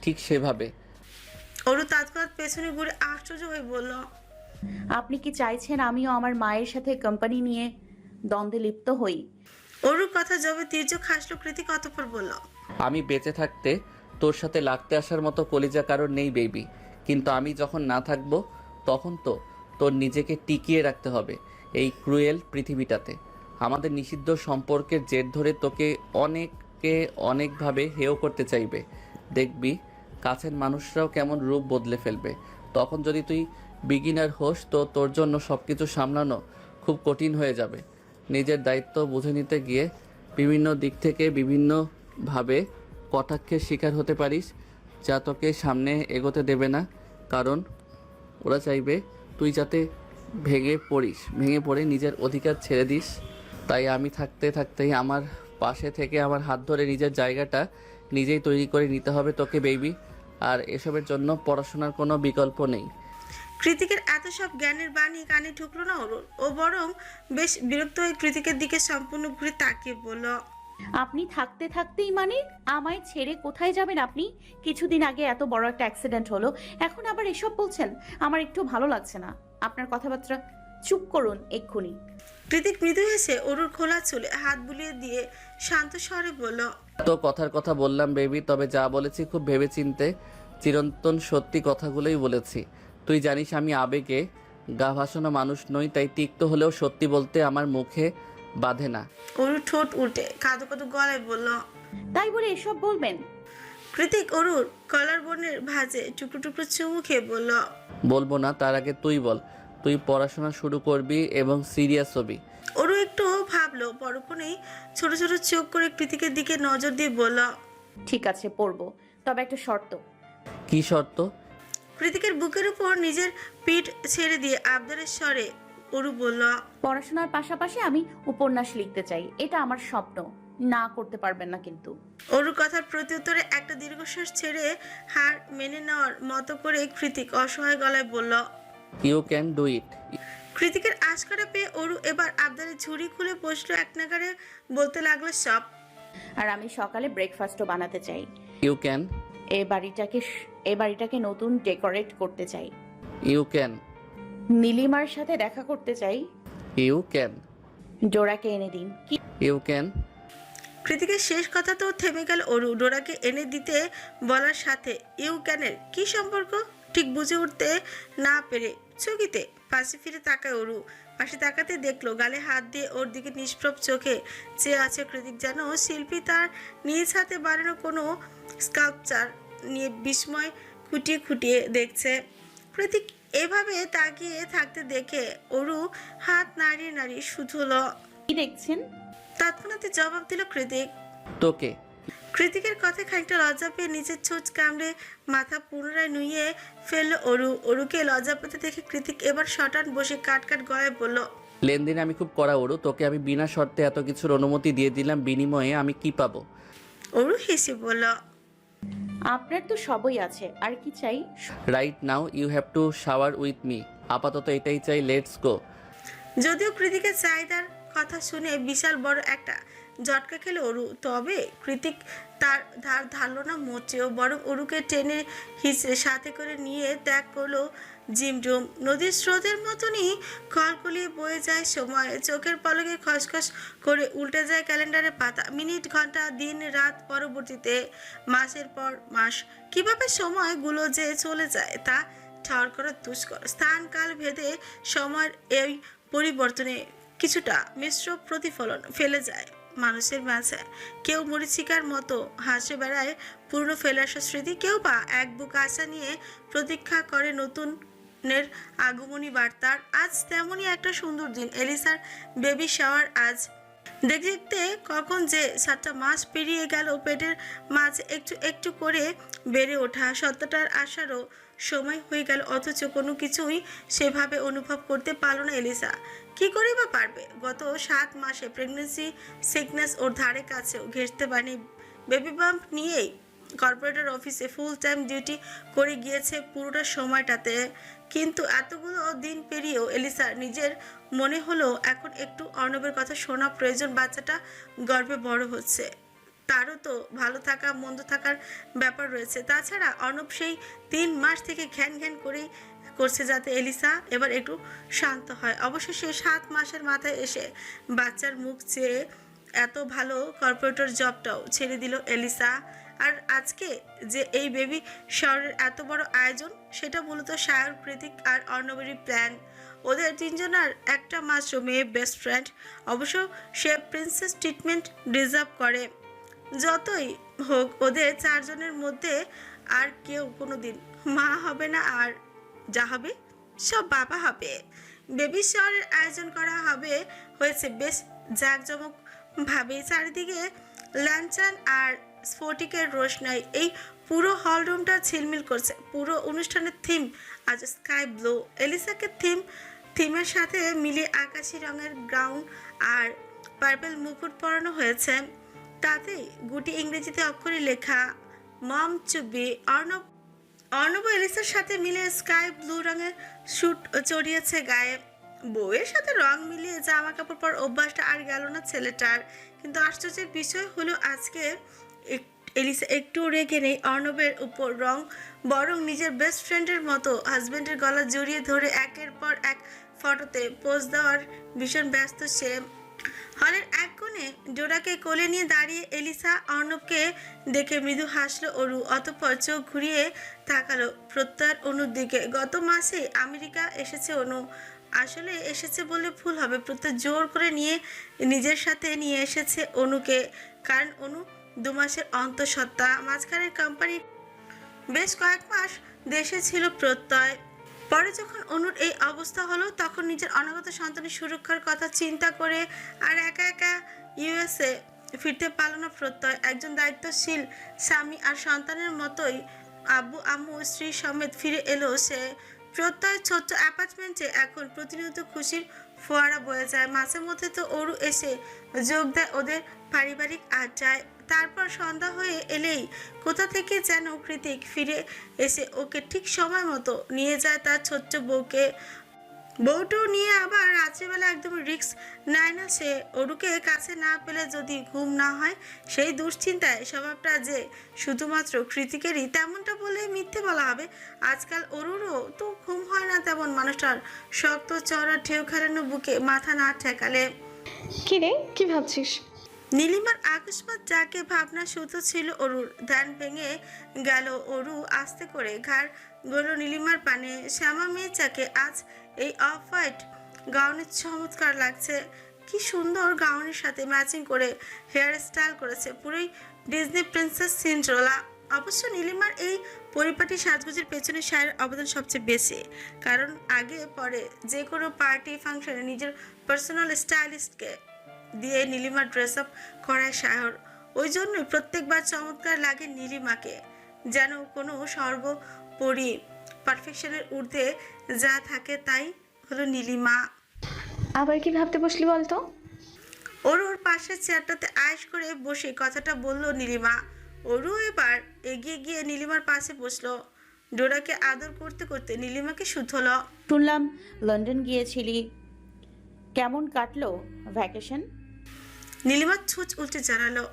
ঠিক সেভাবে। অরু তৎক্ষণাৎ পেছনে ঘুরে আশ্চর্য হয়ে বলল, আপনি কি চাইছেন আমিও আমার মায়ের সাথে কোম্পানি নিয়ে দ্বন্দ্বে লিপ্ত হই? অরুর কথা জবে তির্যক হাসলো কৃতিক, অতঃপর বলল, আমি বেঁচে থাকতে তোর সাথে লাগতে আসার মতো কলিজা কারোর নেই বেবি। কিন্তু আমি যখন না থাকবো তখন তো তোর নিজেকে টিকিয়ে রাখতে হবে এই ক্রুয়েল পৃথিবীটাতে। আমাদের নিষিদ্ধ সম্পর্কের জের ধরে তোকে অনেকভাবে হেয় করতে চাইবে। দেখবি কাছের মানুষরাও কেমন রূপ বদলে ফেলবে। তখন যদি তুই বিগিনার হোস তো তোর জন্য সব কিছু সামলানো খুব কঠিন হয়ে যাবে। নিজের দায়িত্ব বুঝে নিতে গিয়ে বিভিন্ন দিক থেকে বিভিন্নভাবে কটাক্ষের শিকার হতে পারিস, যা তোকে সামনে এগোতে দেবে না। কারণ ওরা চাইবে তুই যাতে ভেঙে পড়ে নিজের অধিকার ছেড়ে দিস। তাই আমি থাকতেই আমার পাশে থেকে আমার হাত ধরে নিজের জায়গাটা নিজেই তৈরি করে নিতে হবে তোকে বেবি। আর এসবের জন্য পড়াশোনার কোনো বিকল্প নেই। কৃতিকের এত সব জ্ঞানের বাণী কানে ঢুকলো না অরুর। ও বরং বেশ বিরক্ত হয়ে কৃতিকের দিকে সম্পূর্ণ ঘুরে তাকিয়ে বলল, আপনি থাকতেই মানে আমায় ছেড়ে কোথায় যাবেন আপনি? কিছুদিন আগে এত বড় একটা অ্যাক্সিডেন্ট হলো, এখন আবার এসব বলছেন? আমার একটু ভালো লাগছে না আপনার কথাবার্তা। চুপ করুন এক্ষুনি। কৃতিক মৃদু হেসে অরুর খোলা চুলে হাত বুলিয়ে দিয়ে শান্ত স্বরে বলল, তো কথার কথা বললাম বেবি, তবে যা বলেছি খুব ভেবেচিন্তে চিরন্তন সত্যি কথাগুলোই বলেছি। তুই জানিস আমি আবেগে গা ভাসানো মানুষ নই, তাই তিক্ত হলেও সত্যি বলতে আমার মুখে বাধে না। অরুর ঠোঁট উল্টে কাঁদো কাঁদো গলায় বলল, তাই বলে এসব বলবেন? কৃতিক অরুর কলার বনের ভাঁজে টুকরো টুকরো চুমু খেয়ে বলল, বলবো না, তার আগে তুই বল, তুই পড়াশোনা শুরু করবি এবং সিরিয়াস হবি? অরু একটু ভাবলো, পরক্ষণেই ছোট ছোট চোখ করে কৃতিকের দিকে নজর দিয়ে বলল, ঠিক আছে পড়বো, তবে একটা শর্ত। কি শর্ত? কৃতিকের বুকের উপর নিজের পিঠ ছেড়ে দিয়ে আবদারের স্বরে অরু বলল, পড়াশোনার পাশাপাশি আমি উপন্যাস লিখতে চাই, এটা আমার স্বপ্ন। না করতে পারবেন না কিন্তু। অরুর কথার প্রত্যুত্তরে একটা দীর্ঘশ্বাস ছেড়ে হার মেনে নেওয়ার মতো করে কৃতিক অসহায় গলায় বলল, ইউ ক্যান ডু ইট। কৃতিকের আশকারা পেয়ে অরু এবার আবদারের ঝুড়ি খুলে বসলো, এক নাগারে বলতে লাগলো সব। আর আমি সকালে ব্রেকফাস্টও বানাতে চাই। You can. এই বাড়িটাকে নতুন ডেকোরেট করতে চাই। You can. নীলিমার সাথে দেখা করতে চাই। You can. ডোরাকে এনে দিন। কি? You can. কৃতিকের শেষ কথা তো থেমে গেল অরু। ডোরাকে এনে দিতে বলার সাথে ইউ ক্যানের কি সম্পর্ক ঠিক বুঝে উঠতে না পেরে চকিতে পাশে ফিরে তাকায় অরু। পাশে তাকাতে দেখলো গালে হাত দিয়ে ওর দিকে নিষ্প্রভ চোখে চেয়ে আছে কৃতিক, যেন শিল্পী তার নিজ হাতে বানানো কোনো স্কাল্পচার নিয়ে বিস্ময় খুঁটিয়ে খুঁটিয়ে দেখছে। কৃতিক এভাবে তাকিয়ে থাকতে দেখে অরু হাত নাড়িয়ে নাড়িয়ে শুধুলো। কি দেখছেন? তৎক্ষণাৎ জবাব দিল কৃতিক। তোকে। কৃতিকের কথায় খানিকটা লজ্জা পেয়ে নিচের ছোঁচ কামড়ে মাথা পুনরায় নুইয়ে ফেললো অরু। অরুকে লজ্জা পেতে দেখে কৃতিক এবার শটান বসে কাট গলায় বলল, লেনদেনে আমি খুব কড়া অরু, তোকে আমি বিনা শর্তে এত কিছুর অনুমতি দিয়ে দিলাম, বিনিময়ে আমি কি পাবো? অরু হেসে বলল, আপনার তো সবই আছে, আর কি চাই? Right now you have to shower with me. আপাতত এটাই চাই, লেটস গো। যদিও কৃতিকের চাহিদার কথা শুনে বিশাল বড় একটা ঝটকা খেলো অরু, তবে কৃতিক তার ধার ধারলো না মোচেও, বরং অরুকে টেনে সাথে করে নিয়ে ত্যাগ করলো জিমডুম নদীর স্রোতের মতনই কলকলিয়ে বয়ে যায় সময়। চোখের পলকে খসখস করে উল্টে যায় ক্যালেন্ডারের পাতা, মিনিট ঘন্টা দিন রাত, পরবর্তীতে মাসের পর মাস। কিভাবে সময়গুলো যে চলে যায় তা ঠাওর করা দুষ্কর। স্থান কাল ভেদে সময়ের এই পরিবর্তনে কিছুটা মিশ্র প্রতিফলন ফেলে যায় মানুষের মাঝে। কেউ মরীচিকার মতো হাসে বেড়ায় পুরনো ফেলে আসা স্মৃতি, কেউ বা এক বুক আশা নিয়ে প্রতীক্ষা করে নতুনের আগমনী বার্তার। আজ তেমনই একটা সুন্দর দিন, এলিসার বেবি শাওয়ার। আজ দেখতে দেখতে কখন যে 7টা মাস পেরিয়ে গেল, পেটের মাঝে একটু একটু করে বেড়ে ওঠা সত্যটার আসারও সময় হয়ে গেল, অথচ কোনো কিছুই সেভাবে অনুভব করতে পারল না এলিসা। কি করে বা পারবে? গত 7 মাসে প্রেগনেন্সি সিকনেস ওর ধারে কাছেও ঘেঁষতে পারেনি। বেবি বাম্প নিয়েই কর্পোরেটর অফিসে ফুল টাইম ডিউটি করে গিয়েছে পুরোটা সময়টাতে। কিন্তু এতগুলো দিন পেরিয়েও এলিসার নিজের মনে হলো এখন একটু অর্ণবের কথা শোনা প্রয়োজন। বাচ্চাটা গর্ভে বড় হচ্ছে, তারও তো ভালো থাকা মন্দ থাকার ব্যাপার রয়েছে। তাছাড়া অর্ণব সেই 3 মাস থেকে ঘ্যান ঘ্যান করেই করছে যাতে এলিসা এবার একটু শান্ত হয়। অবশেষে 7 মাসের মাথায় এসে বাচ্চার মুখ চেয়ে এত ভালো কর্পোরেটর জবটাও ছেড়ে দিল এলিসা। আর আজকে যে এই বেবি শাওয়ারের এত বড় আয়োজন, সেটা মূলত সায়র, কৃতিক আর অর্ণবেরই প্ল্যান। ওদের 3 জনের একটা মাত্র মেয়ে বেস্ট ফ্রেন্ড। অবশ্য সে প্রিন্সেস ট্রিটমেন্ট ডিজার্ভ করে। যতই হোক ওদের 4 জনের মধ্যে আর কেউ কোনোদিন মা হবে না, আর যা হবে সব বাবা হবে। বেবি শাওয়ারের আয়োজন করা হয়েছে বেশ জাঁকজমক ভাবে। চারিদিকে ল্যান্টার্ন আর স্ফটিকের রোশনাই এই পুরো হল রুমটা ঝিলমিল করছে। পুরো অনুষ্ঠানের থিম আজ স্কাই ব্লু। এলিসাকে থিমের সাথে মিলিয়ে আকাশি রঙের গাউন আর পার্পল মুকুট পরানো হয়েছে, তাতে গুটি ইংরেজিতে অক্ষরে লেখা মম টু বি। অর্ণব এলিসার সাথে মিলে স্কাই ব্লু রঙের স্যুট চড়িয়েছে গায়ে। বউয়ের সাথে রং মিলিয়ে জামা কাপড় পর অভ্যাসটা আর গেল না ছেলেটার। কিন্তু আশ্চর্যের বিষয় হলো আজকে এলিসা একটু রেগে নেই অর্ণবের উপর, বরং নিজের বেস্ট ফ্রেন্ডের মতো হাজবেন্ডের গলা জড়িয়ে ধরে একের পর এক ফটোতে পোজ দেওয়ার ভীষণ ব্যস্ত সে। হলের এক কোণে ডোরাকে কোলে নিয়ে দাঁড়িয়ে এলিসা অর্ণবকে দেখে মৃদু হাসলো অরু, অতঃপর চোখ ঘুরিয়ে তাকালো প্রত্যয়ের অনুর দিকে। গত মাসে আমেরিকা এসেছে অনু। আসলে এসেছে বলে ভুল হবে, প্রত্যয় জোর করে নিজের সাথে নিয়ে এসেছে অনুকে, কারণ অনু 2 মাসের অন্তঃসত্ত্বা। মাঝখানের কোম্পানি বেশ কয়েক মাস দেশে ছিল প্রত্যয়। পরে যখন অনুর এই অবস্থা হলো, তখন নিজের অনাগত সন্তানের সুরক্ষার কথা চিন্তা করে আর একা একা ইউএসএ ফিরতে পারল না প্রত্যয়। একজন দায়িত্বশীল স্বামী আর সন্তানের মতোই আব্বু আম্মু স্ত্রী সমেত ফিরে এলো সে। প্রত্যয় ছোট্ট অ্যাপার্টমেন্টে এখন প্রতিনিয়ত খুশির ফোয়ারা বয়ে যায়। মাঝে মধ্যে তো অরু এসে যোগ দেয় ওদের পারিবারিক আড্ডায়। তারপর সন্ধ্যা হয়ে এলেই কোথা থেকে যেন কৃতিক ফিরে এসে ওকে ঠিক সময় মতো নিয়ে যায় তার ছোট্ট বউকে। বউটাও নিয়ে আবার রাত্রিবেলা একদম রিস্ক নেয় না সে। অরুকে কাছে না পেলে যদি ঘুম না হয়, সেই দুশ্চিন্তায় স্বভাবটা যে শুধুমাত্র কৃতিকেরই তেমনটা বলে মিথ্যে বলা হবে। আজকাল অরুরও তো ঘুম হয় না তেমন, মানুষটার শক্ত চড়া ঢেউ খেলানো বুকে মাথা না ঠেকালে। কি রে, কি ভাবছিস? নীলিমার আকস্মাৎ যাকে ভাবনা সুতো ছিল অরুর। ধ্যান ভেঙে গেল, অরু আস্তে করে ঘাড় গেল নীলিমার পানে। শ্যামা মেয়েটাকে আজ এই অফ হোয়াইট গাউনের চমৎকার লাগছে। কি সুন্দর গাউনের সাথে ম্যাচিং করে হেয়ার স্টাইল করেছে, পুরোই ডিজনি প্রিন্সেস সিন্ড্রেলা। অবশ্য নীলিমার এই পরিপাটি সাজগোজের পেছনে শায়ের অবদান সবচেয়ে বেশি, কারণ আগে পরে যে কোনো পার্টি ফাংশনে নিজের পার্সোনাল স্টাইলিস্টকে দিয়ে নীলিমার ড্রেস আপ করায় শায়র। ওই জন্যই প্রত্যেকবার চমৎকার লাগে নীলিমাকে, যেন কোনো সর্বোপরি পারফেকশনের ঊর্ধ্বে যা থাকে তাই হলো নীলিমা। আবার কি ভাবতে বসলি বলতো? ওর পাশের চেয়ারটাতে আয়েশ করে বসে কথাটা বলল নীলিমা। অরু এবার এগিয়ে গিয়ে নীলিমার পাশে বসলো। ডোরাকে আদর করতে করতে নীলিমাকে শুধল। শুনলাম লন্ডন গিয়েছিলি, কেমন কাটলো ভ্যাকেশন? নীলিমা ছুঁচ উল্টে জানালো।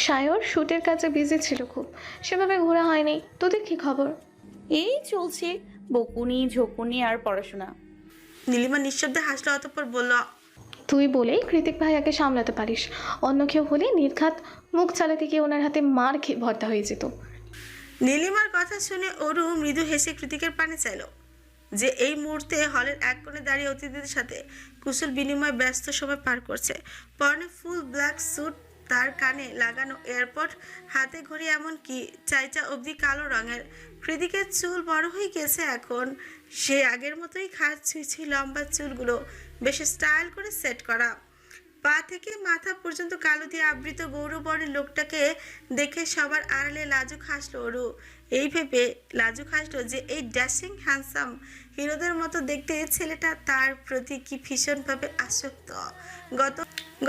সায়র শুটের কাজে বিজি ছিল খুব, সেভাবে ঘোরা হয়নি। তোদের কি খবর? এই চলছে, বকুনি ঝকুনি আর পড়াশোনা। নীলিমা নিঃশব্দে হাসলো, অতঃপর বলল, তুই বলেই কৃতিক ভাইয়াকে সামলাতে পারিস, অন্য কেউ হলে নির্ঘাত মুখ চালাতে গিয়ে ওনার হাতে মার খেয়ে ভর্তা হয়ে যেত। নীলিমার কথা শুনে অরু মৃদু হেসে কৃতিকের পানে চাইল, যে এই মুহূর্তে হলের এক কোণে দাঁড়িয়ে অতিথিদের সাথে কুশল বিনিময় ব্যস্ত সময় পার করছে। পরনে ফুল ব্ল্যাক স্যুট, তার কানে লাগানো এয়ারপড, হাতে ঘড়ি, এমনকি চাইটা অবধি কালো রঙের। কৃতিকের চুল বড় হয়ে গেছে এখন, সে আগের মতোই খাট ছুঁইছি, লম্বা চুলগুলো বেশ স্টাইল করে সেট করা। পা থেকে মাথা পর্যন্ত কালো দিয়ে আবৃত গৌরবর্ণের লোকটাকে দেখে সবার আড়ালে লাজুক হাসলো অরু। এই ভেবে লাজুক হাসলো যে এই ড্যাশিং হ্যান্ডসাম হিরোদের মতো দেখতে ছেলেটা তার প্রতি কি ভীষণভাবে আসক্ত।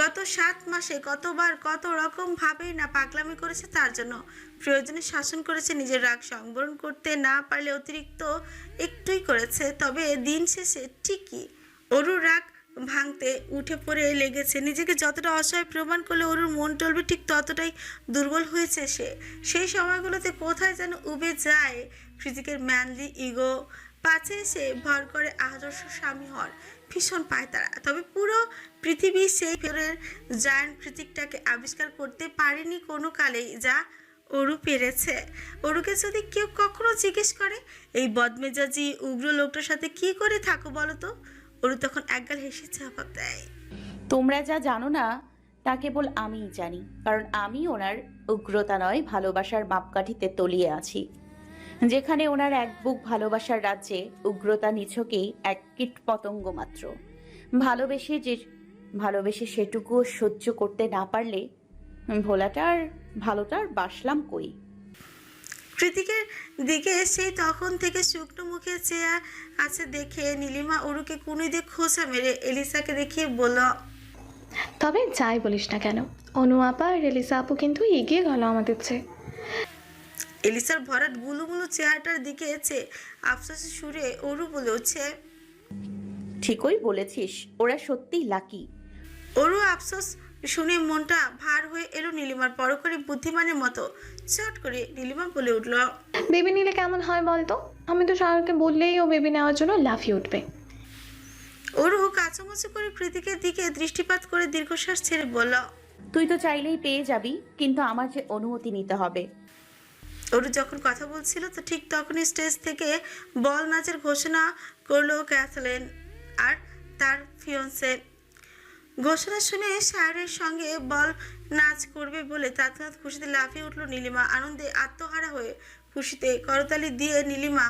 গত 7 মাসে কতবার কত রকম ভাবেই না পাগলামি করেছে তার জন্য। প্রয়োজনে শাসন করেছে, নিজের রাগ সংবরণ করতে না পারলে অতিরিক্ত একটুই করেছে। তবে দিন শেষে ঠিকই অরুর রাগ ভাঙতে উঠে পড়ে লেগেছে। নিজেকে যতটা অসহায় প্রমাণ করলে অরুর মন টলবে, ঠিক ততটাই দুর্বল হয়েছে সে। সেই সময়গুলোতে কোথায় যেন উবে যায় কৃতিকের ম্যানলি ইগো। পাছে এসে ভর করে আদর্শ স্বামী হওয়ার ভীষণ পায় তারা। তবে পুরো পৃথিবী সেই ফেরের জায়ান্ট কৃতিকটাকে আবিষ্কার করতে পারেনি কোনো কালেই, যা অরু পেরেছে। অরুকে যদি কেউ কখনো জিজ্ঞেস করে, এই বদমেজাজি উগ্র লোকটার সাথে কি করে থাকো বলো তো, অরু তখন একগাল হেসে জবাব দেয়, তোমরা যা জানো না তা কেবল আমিই জানি, কারণ আমি ওনার উগ্রতা নয় ভালোবাসার মাপকাঠিতে তলিয়ে আছি। যেখানে ওনার এক বুক ভালোবাসার রাজ্যে উগ্রতা নিছকেই এক কীট পতঙ্গ মাত্র। ভালোবেসে সেটুকুও সহ্য করতে না পারলে ভোলাটার ভালোটার বাসলাম কই। কৃতিকের দিকে সেই তখন থেকে শুকনো মুখে চেয়ে আছে দেখে নীলিমা অরুকে কুনি দিয়ে খোঁচা মেরে এলিসাকে দেখিয়ে বলল, তবে যাই বলিস না কেন, অনু আপা আর এলিসা আপু কিন্তু এগিয়ে গেল আমাদের চেয়ে। এলিসার ভরাট গুলুমুলু চেহারাটার দিকে চেয়ে আফসোসের সুরে অরু বলে উঠছে, ঠিকই বলেছিস, ওরা সত্যিই লাকি। অরু আফসোস শুনে মনটা ভার হয়ে এলো নীলিমার। পরকারী বুদ্ধিমানের মতো চট করে নীলিমা বলে উঠল, বেবি নিলে কেমন হয় বলতো? আমি তো শাহরুখকে বললেই ও বেবি নেওয়ার জন্য লাফিয়ে উঠবে। অরু কাঁচামাচু করে কৃতিকের দিকে দৃষ্টিপাত করে দীর্ঘশ্বাস ছেড়ে বলল, তুই তো চাইলেই পেয়ে যাবি, কিন্তু আমার যে অনুমতি নিতে হবে। অরু যখন কথা বলছিল তো ঠিক তখনই স্টেজ থেকে বল নাচের ঘোষণা করলো ক্যাথলিন আর তার ফিয়ন্সে। ঘোষণা শুনে শায়রের সঙ্গে বল নাচ করবে বলে তৎক্ষণাৎ খুশিতে লাফিয়ে উঠল নীলিমা। আনন্দে আত্মহারা হয়ে খুশিতে করতালি দিয়ে নীলিমা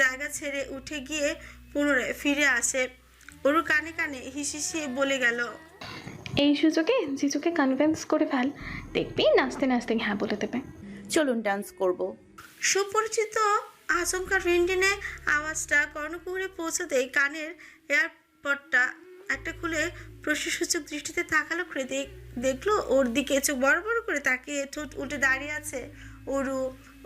জায়গা ছেড়ে উঠে গিয়ে পুনরায় ফিরে আসে। অরু কানে কানে হিসিয়ে বলে গেল, এই সুযোগে জিজুকে কনভিন্স করে ফেল, দেখবি নাচতে নাচতে হ্যাঁ বলে দেবে। চলুন ডান্স করব। সুপরিচিত আচমকা রিনডিনে আওয়াজটা কর্ণকুহরে পৌঁছাতেই কানের এয়ারপডটা একটা খুলে প্রশ্নসূচক দৃষ্টিতে তাকালো কৃতিক। দেখলো ওর দিকে চোখ বড় বড় করে তাকিয়ে ঠোঁট উল্টে দাঁড়িয়ে আছে অরু।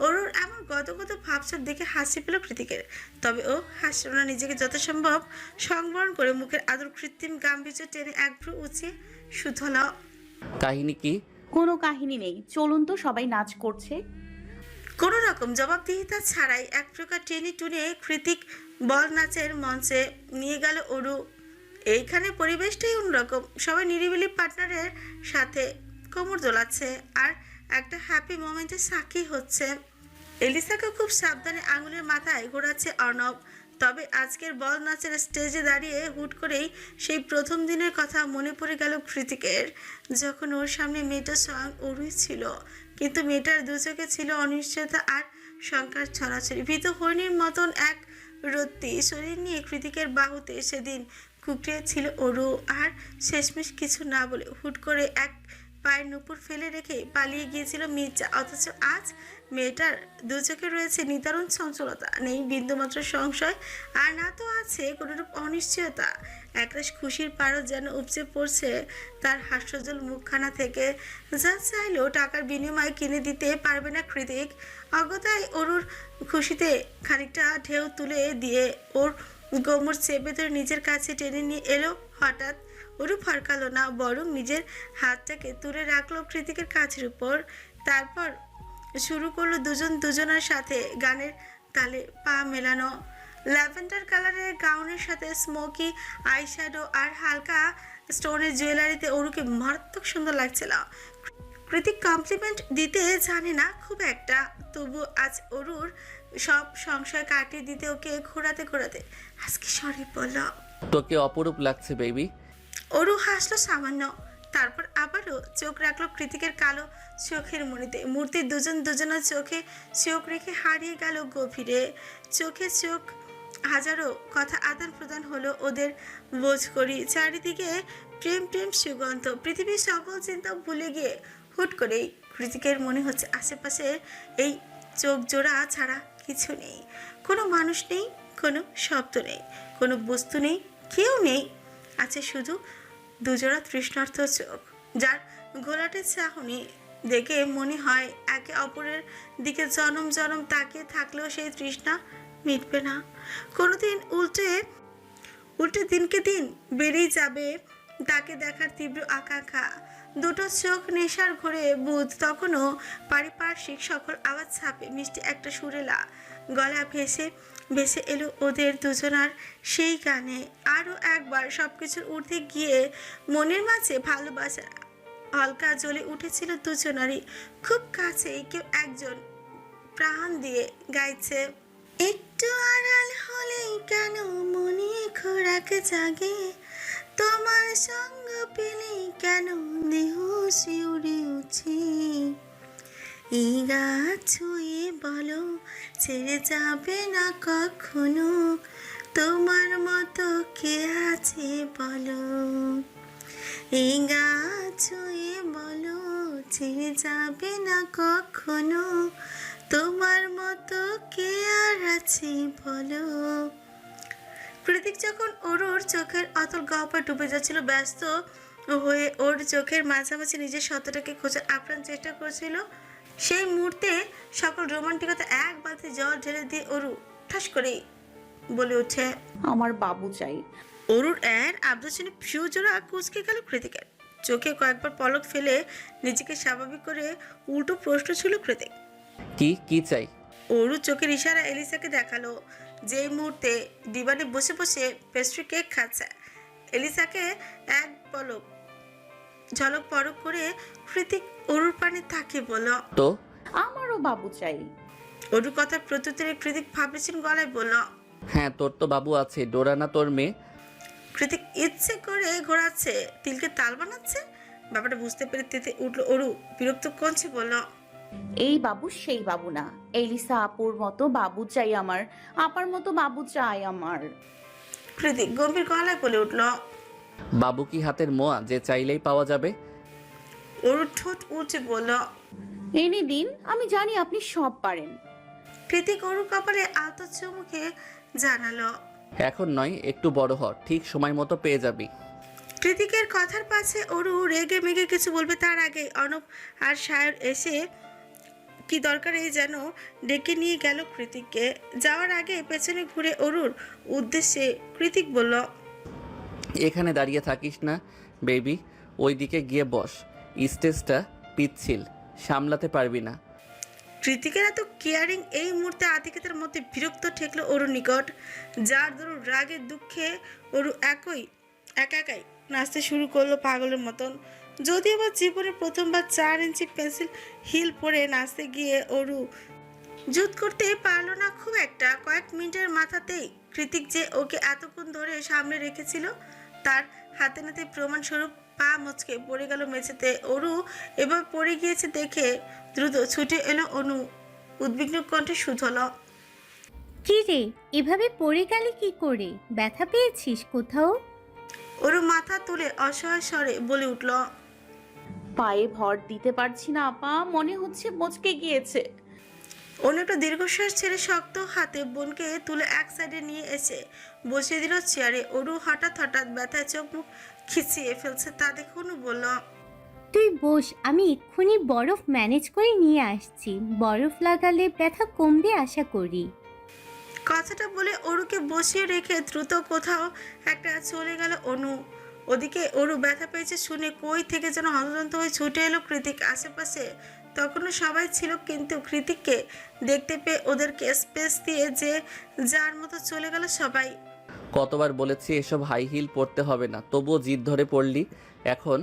অরুর এমন গদগদ ভাবসাব দেখে হাসি পেল কৃতিকের। তবে ও হাসল না, নিজেকে যথাসম্ভব সংবরণ করে মুখের আদর কৃত্রিম গাম্ভীর্য টেনে এক ভ্রু উঁচিয়ে শুধল, কাহিনী কি? কোনো কাহিনী নেই, চলুন তো, সবাই নাচ করছে। কোনো রকম জবাবদিহিতা ছাড়াই এক প্রকার টেনে টুনে কৃতিক বল নাচের মঞ্চে নিয়ে গেল অরু। এইখানে পরিবেশটাই অন্যরকম, সবাই নিরিবিলি পার্টনারের সাথে কোমর দোলাচ্ছে আর একটা হ্যাপি মোমেন্টের সাক্ষী হচ্ছে। এলিসাকে খুব সাবধানে আঙুলের মাথায় ঘোরাচ্ছে অর্ণব। তবে আজকের বল নাচের স্টেজে দাঁড়িয়ে হুট করেই সেই প্রথম দিনের কথা মনে পড়ে গেল কৃতিকের, যখন ওর সামনে মেয়েটা স্বয়ং অরুই ছিল। কিন্তু মেয়েটার দু চোখে ছিল অনিশ্চয়তা আর শঙ্কার ছড়াছড়ি। ভীত হরিণীর মতন এক রত্তি শরীর নিয়ে কৃতিকের বাহুতে সেদিন কুকড়িয়ে ছিল অরু। আর শেষমেশ কিছু না বলে হুট করে এক পায়ের নুপুর ফেলে রেখে পালিয়ে গিয়েছিল মির্জা। অথচ আজ মেয়েটার দু চোখে রয়েছে নিদারুণ চঞ্চলতা, নেই বিন্দুমাত্র সংশয়, আর না তো আছে কোনোরূপ অনিশ্চয়তা। একরাশ খুশির পারদ যেন উপচে পড়ছে তার হাস্যজ্জ্বল মুখখানা থেকে, যা চাইলেও টাকার বিনিময়ে কিনে দিতে পারবে না কৃতিক। অগতায় অরুর খুশিতে খানিকটা ঢেউ তুলে দিয়ে ওর গোমর চেপে ধরে নিজের কাছে টেনে নিয়ে এলো। হঠাৎ অরু ফরকালো না, বরং নিজের হাতটাকে তুলে রাখলো কৃতিকের কাছের উপর। তারপর শুরু করলো দুজন দুজনের সাথে গানের তালে পা মেলানো। ল্যাভেন্ডার কালারের গাউনের সাথে স্মোকি আইশ্যাডো আর হালকা স্টোনের জুয়েলারিতে অরুকে মারাত্মক সুন্দর লাগছিল। কৃতিক কমপ্লিমেন্ট দিতে জানে না খুব একটা, তবু আজ অরুর সব সংশয় কাটিয়ে দিতে ওকে ঘোরাতে ঘোরাতে আজকে সরি বলল। তোকে অপরূপ লাগছে বেবি। অরু হাসলো সামান্য, তারপর আবারও চোখ রাখলো কৃতিকের কালো চোখের মনিতে। মূর্তির দুজন দুজনের চোখে চোখ রেখে হারিয়ে গেল গভীরে। চোখে চোখ, হাজারো কথা আদান প্রদান হলো ওদের। বোঝ করি চারিদিকে প্রেম প্রেম সুগন্ধ, পৃথিবীর সকল চিন্তা ভুলে গিয়ে হুট করেই কৃতিকের মনে হচ্ছে আশেপাশে এই চোখ জোড়া ছাড়া কিছু নেই। কোনো মানুষ নেই, কোনো শব্দ নেই, কোনো বস্তু নেই, কেউ নেই। আছে শুধু দুজোড়া তৃষ্ণার্ত চোখ, যার ঘোলাটে চাহনি দেখে মনে হয় একে অপরের দিকে জনম জনম তাকিয়ে থাকলেও সেই তৃষ্ণা মিটবে না। কোনোদিন উল্টে উল্টে দিনকে দিন বেড়েই যাবে তাকে দেখার তীব্র আকাঙ্ক্ষা। দুটো চোখ নেশার ঘরে বুধ, তখনও পারিপার্শ্বিক সকল আওয়াজ ছাপে মিষ্টি একটা সুরেলা গলা ভেসে ভেসে এলো ওদের দুজনার সেই গানে। আরও একবার সবকিছুর ঊর্ধ্বে গিয়ে মনের মাঝে ভালোবাসা হালকা জ্বলে উঠেছিল দুজনারই। খুব কাছেই কেউ একজন প্রাণ দিয়ে গাইছে, একটু আড়াল হলেই কেন মনে খোরাক জাগে, তোমার সঙ্গ পেলেই কেন দেহ শিউরে উঠে, এই গাছ ছুঁয়ে বলো ছেড়ে যাবে না কখনো, তোমার মতো কে আছে বলো, এই গাছ ছুঁয়ে বলো ছেড়ে যাবে না কখনো, তোমার মতো কে আর আছে বলো। কৃতিক যখন ওর চোখের অতল গহ্বরে ডুবে যাচ্ছিল, ব্যস্ত হয়ে ওর চোখের মাঝামাঝি নিজের সত্যটাকে খোঁজার আপ্রাণ চেষ্টা করছিল, সেই মুহূর্তে সকল রোমান্টিকতা এক বালতি জল ঢেলে দিয়ে অরু ঠাস করেই বলে ওঠে, আমার বাবু চাই। অরুর আবদার শুনে ফিউ জোড়া কুঁচকে গেল কৃতিকের। চোখে কয়েকবার পলক ফেলে নিজেকে স্বাভাবিক করে উল্টো প্রশ্ন ছিল কৃতিক, কি কি চাই? অরু চোখের ইশারা এলিসাকে দেখালো, যে মুহূর্তে ডিবানে বসে বসে পেস্ট্রি কেক খাচ্ছে। এলিসাকে এক ঝলক পরক করে কৃতিক অরুর পানে তাকিয়ে বলল, তো আমারও বাবু চাই। অরুর কথার প্রত্যুত্তরে কৃতিক ভাবলেছেন গলায় বলল, হ্যাঁ তোর তো বাবু আছে, ডোরা না তোর মেয়ে? কৃতিক ইচ্ছে করে ঘোরাচ্ছে, তিলকে তাল বানাচ্ছে। ব্যাপারটা বুঝতে পেরে তেতে উঠলো অরু, বিরক্ত কঞ্চে বলল, এই বাবু সেই বাবু না, এলিসা আপুর মতো বাবু চাই আমার, আপার মতো বাবু চাই আমার। কৃতিক গম্ভীর গলায় বলে উঠল। বাবু কি হাতের মোয়া যে চাইলেই পাওয়া যাবে? অরু ঠোঁট উঁচে বলল, এনে দিন, আমি জানি আপনি সব পারেন। কৃতিক অরুর কপালে আলতো চুমুকে জানালো, এখন নয়, একটু বড় হ, ঠিক সময় মতো পেয়ে যাবি। কৃতিকের কথার পাশে অরু রেগে মেগে কিছু বলবে তার আগে অনব আর সায়র এসে কি দরকারে যেন ডেকে নিয়ে গেল কৃতিককে। যাওয়ার আগে পেছনে ঘুরে অরুর উদ্দেশ্যে কৃতিক বলল, এখানে দাঁড়িয়ে থাকিস না বেবি, ওইদিকে গিয়ে বস, স্টেজটা পিচ্ছিল, সামলাতে পারবি না। কৃতিকের এত কেয়ারিং এই মুহূর্তে আতিকেতের মধ্যে বিরক্ত ঠেকলো অরুর নিকট, যার দরুন রাগে দুঃখে অরু একাই নাচতে শুরু করলো পাগলের মতন। যদিও বা জীবনে প্রথমবার 4 ইঞ্চি পেন্সিল হিল পরে নাচতে গিয়ে অরু জুত করতে পারলো না খুব একটা। কয়েক মিনিটের মাথাতেই কৃতিক যে ওকে এতক্ষণ ধরে সামনে রেখেছিল তার হাতে নাতে প্রমাণস্বরূপ পা মচকে পড়ে গেল মেঝেতে। অরু এবার পড়ে গিয়েছে দেখে দ্রুত ছুটে এলো অনু, উদ্বিগ্ন কণ্ঠে শুধল, কি রে, এভাবে পড়ে গেলে কি করে? ব্যথা পেয়েছিস কোথাও? অরু মাথা তুলে অসহায় স্বরে বলে উঠল, পায়ে ভর দিতে পারছি না আপা, মনে হচ্ছে মচকে গিয়েছে। অনু একটা দীর্ঘশ্বাস ছেড়ে শক্ত হাতে বোনকে তুলে এক সাইডে নিয়ে এসে বসিয়ে দিল চেয়ারে। অরু হঠাৎ ব্যথায় চোখ মুখ খিচিয়ে ফেলছে তা দেখে অনু বলল, তুই বস, আমি এক্ষুনি বরফ ম্যানেজ করে নিয়ে আসছি। বরফ লাগালে ব্যথা কমবে আশা করি। কথাটা বলে অরুকে বসিয়ে রেখে দ্রুত কোথাও একটা চলে গেল অনু। ওদিকে অরু ব্যথা পেয়েছে শুনে কই থেকে যেন হন্তদন্ত হয়ে ছুটে এলো কৃতিক। আশেপাশে তখনও সবাই ছিল, কিন্তু কৃতিককে দেখতে পেয়ে ওদেরকে স্পেস দিয়ে যে যার মতো চলে গেল সবাই। কতবার বলেছি এসব হাই হিল পরতে হবে না, তবুও জিদ ধরে পড়লি। এখন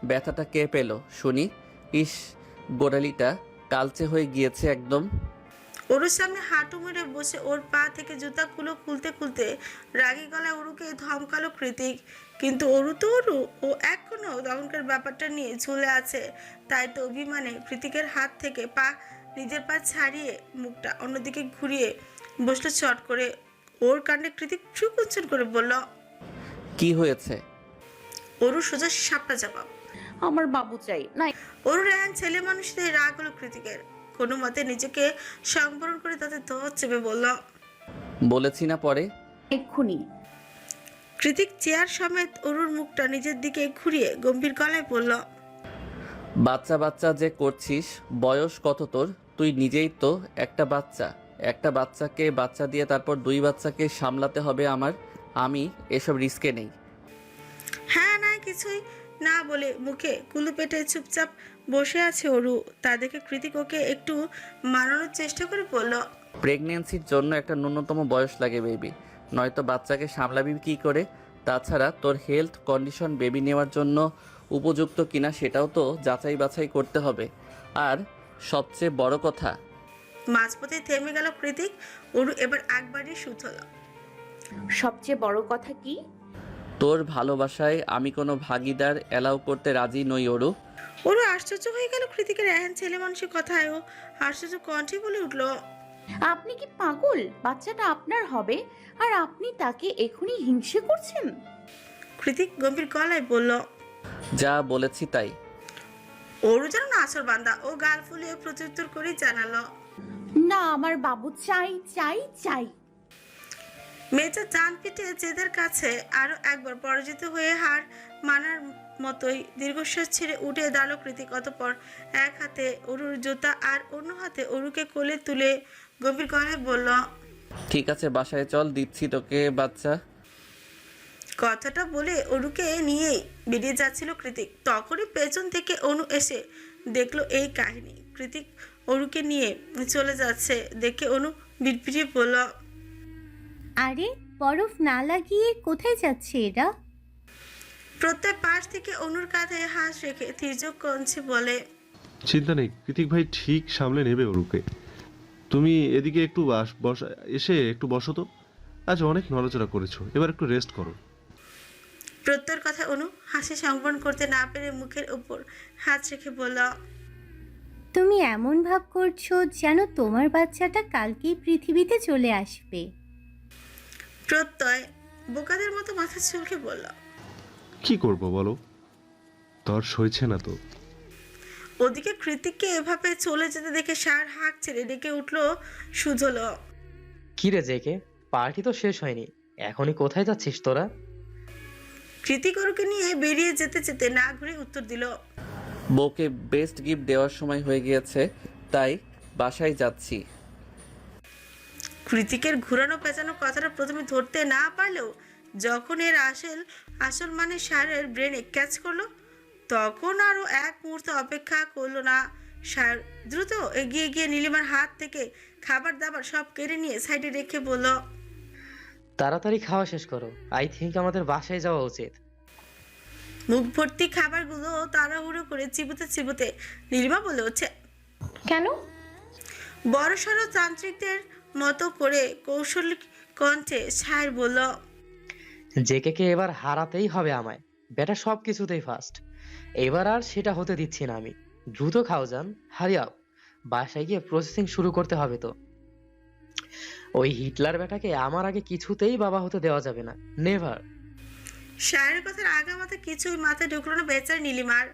ব্যথাটা কে পেল শুনি? ইস, গোড়ালিটা কালচে হয়ে গিয়েছে একদম। অরুর সামনে হাঁটু মেরে বসে ওর পা থেকে জুতাগুলো খুলতে খুলতে রাগী গলায় অরুকে ধমকালো কৃতিক। কিন্তু অরু তো অরু, ও এখনো দমনকার ব্যাপারটা নিয়ে ঝুলে আছে। তাই তো অভিমানে কৃতিকের হাত থেকে নিজের পা ছাড়িয়ে মুখটা অন্যদিকে ঘুরিয়ে বসলো চট করে। ওর কাণ্ডে কৃতিক সুকুঞ্চন করে বলল। কি হয়েছে? অরু সোজা সাপটা জবাব। আমার বাবু চাই না। অরুর এখন ছেলে মানুষদের রাগ হলো কৃতিকের। কোনো মতে নিজেকে সংবরণ করে তাদের দর চেপে বলল। বলেছি না পরে। এক্ষুনি। কৃতিক চেয়ার সমেত অরুর মুখটা নিজের দিকে ঘুরিয়ে গম্ভীর গলায় বলল। বাচ্চা বাচ্চা যে করছিস, বয়স কত তোর? তুই নিজেই তো একটা বাচ্চা। একটা বাচ্চাকে বাচ্চা দিয়ে তারপর 2 বাচ্চাকে সামলাতে হবে আমার। আমি এসব রিস্কে নেই। হ্যাঁ না কিছুই না বলে মুখে কুলু পেটে চুপচাপ বসে আছে অরু। তা দেখে কৃতিক ওকে একটু মানানোর চেষ্টা করে বলল। প্রেগনেন্সির জন্য একটা ন্যূনতম বয়স লাগে বেবি, নয়তো বাচ্চাকে সামলাবি কি করে? তাছাড়া তোর হেলথ কন্ডিশন বেবি নেওয়ার জন্য উপযুক্ত কিনা সেটাও তো যাচাই বাছাই করতে হবে। আর সবচেয়ে বড় কথা, মাঝপথে থেমে গেল কৃতিক। অরু এবার একবারই সুথল। সবচেয়ে বড় কথা কি? তোর ভালোবাসায় আমি কোনো ভাগিদার অ্যালাউ করতে রাজি নই অরু। অরু আশ্চর্য হয়ে গেল কৃতিকের এহেন ছেলে মানুষের কথায়। ও আশ্চর্য কণ্ঠে বলে উঠল। আপনি কি পাগল? বাচ্চাটা আপনার হবে আর আপনি তাকে এখনই হিংসে করছেন? কৃতিক গম্ভীর গলায় বলল। যা বলেছি তাই। অরু যেন নাছর বান্দা, ও গাল ফুলিয়ে প্রত্যুত্তর করেই জানালো। না, আমার বাবু চাই চাই চাই। মেয়েটা চান পিঠে জেদের কাছে আরো একবার পরাজিত হয়ে হার মানার মতোই দীর্ঘশ্বাস ছেড়ে উঠে দাঁড়ালো কৃতিক। অতঃপর এক হাতে অরুর জুতা আর অন্য হাতে অরুকে কোলে তুলে গম্ভীর গলায় বলল। ঠিক আছে, বাসায় চল, দিচ্ছি তোকে বাচ্চা। কথাটা বলে অরুকে নিয়েই বেরিয়ে যাচ্ছিল কৃতিক। তখনই পেছন থেকে অনু এসে দেখলো এই কাহিনী। কৃতিক অরুকে নিয়ে চলে যাচ্ছে দেখে অনু বিড়বিড়িয়ে বলল। আরে বরফ না লাগিয়ে কোথায় যাচ্ছে এরা? প্রত্যেক পাশ থেকে অনুর কাঁধে হাত রেখে তির্যক কঞ্চে বলে। চিন্তা নেই, কৃতিক ভাই ঠিক সামলে নেবে ওরুকে। তুমি এদিকে একটু এসে একটু বসো তো। আজ অনেক নড়াচড়া করেছো, এবার একটু রেস্ট করো। প্রত্যয়ের কথা অনু হাসি সংবরণ করতে না পেরে মুখের উপর হাত রেখে বলল। তুমি এমন ভাব করছো যেন তোমার বাচ্চাটা কালকেই পৃথিবীতে চলে আসবে। প্রত্যয় বোকাদের মতো মাথা চুলকে বলল। কি করব বলো, তোর সইছে না তো। ওদিকে কৃতিককে এভাবে চলে যেতে দেখে সার হাঁক ছেড়ে ডেকে উঠলো সুজল। কি রে জেকে, পার্টি তো শেষ হয়নি, এখনই কোথায় যাচ্ছিস তোরা? কৃতিক অরুকে নিয়ে বেরিয়ে যেতে যেতে না ঘুরে উত্তর দিল। বউকে বেস্ট গিফট দেওয়ার সময় হয়ে গিয়েছে, তাই বাসায় যাচ্ছি। কৃতিকের ঘুরানো পেঁচানো কথাটা প্রথমে ধরতে না পারলেও যখন এর আসল মানে সারের ব্রেনে ক্যাচ করলো, তখন আরো এক মুহূর্ত অপেক্ষা করলো না সার। দ্রুত এগিয়ে গিয়ে নীলিমার হাত থেকে খাবার দাবার সব কেড়ে নিয়ে সাইডে রেখে বলল। তাড়াতাড়ি খাওয়া শেষ করো, আই থিঙ্ক আমাদের বাসায় যাওয়া উচিত। মুখ ভর্তি খাবারগুলো তাড়াহুড়ো করে চিবুতে চিবুতে নীলিমা বলে উঠছে। কেন? বড়সড় তান্ত্রিকদের মতো করে কৌশলী কণ্ঠে সার বলল। জেকে এবার হারাতেই হবে আমায়, বেটা সব কিছুতেই ফার্স্ট। এবার আর সেটা হতে দিচ্ছি না আমি। দ্রুত খাও যান, হারিয়াও। বাসায় গিয়ে প্রসেসিং শুরু করতে হবে তো। ওই হিটলার বেটাকে আমার আগে কিছুতেই বাবা হতে দেওয়া যাবে না, নেভার। সারের কথার আগা মাথা কিছুই মাথায় ঢুকলো না বেচার নীলিমার।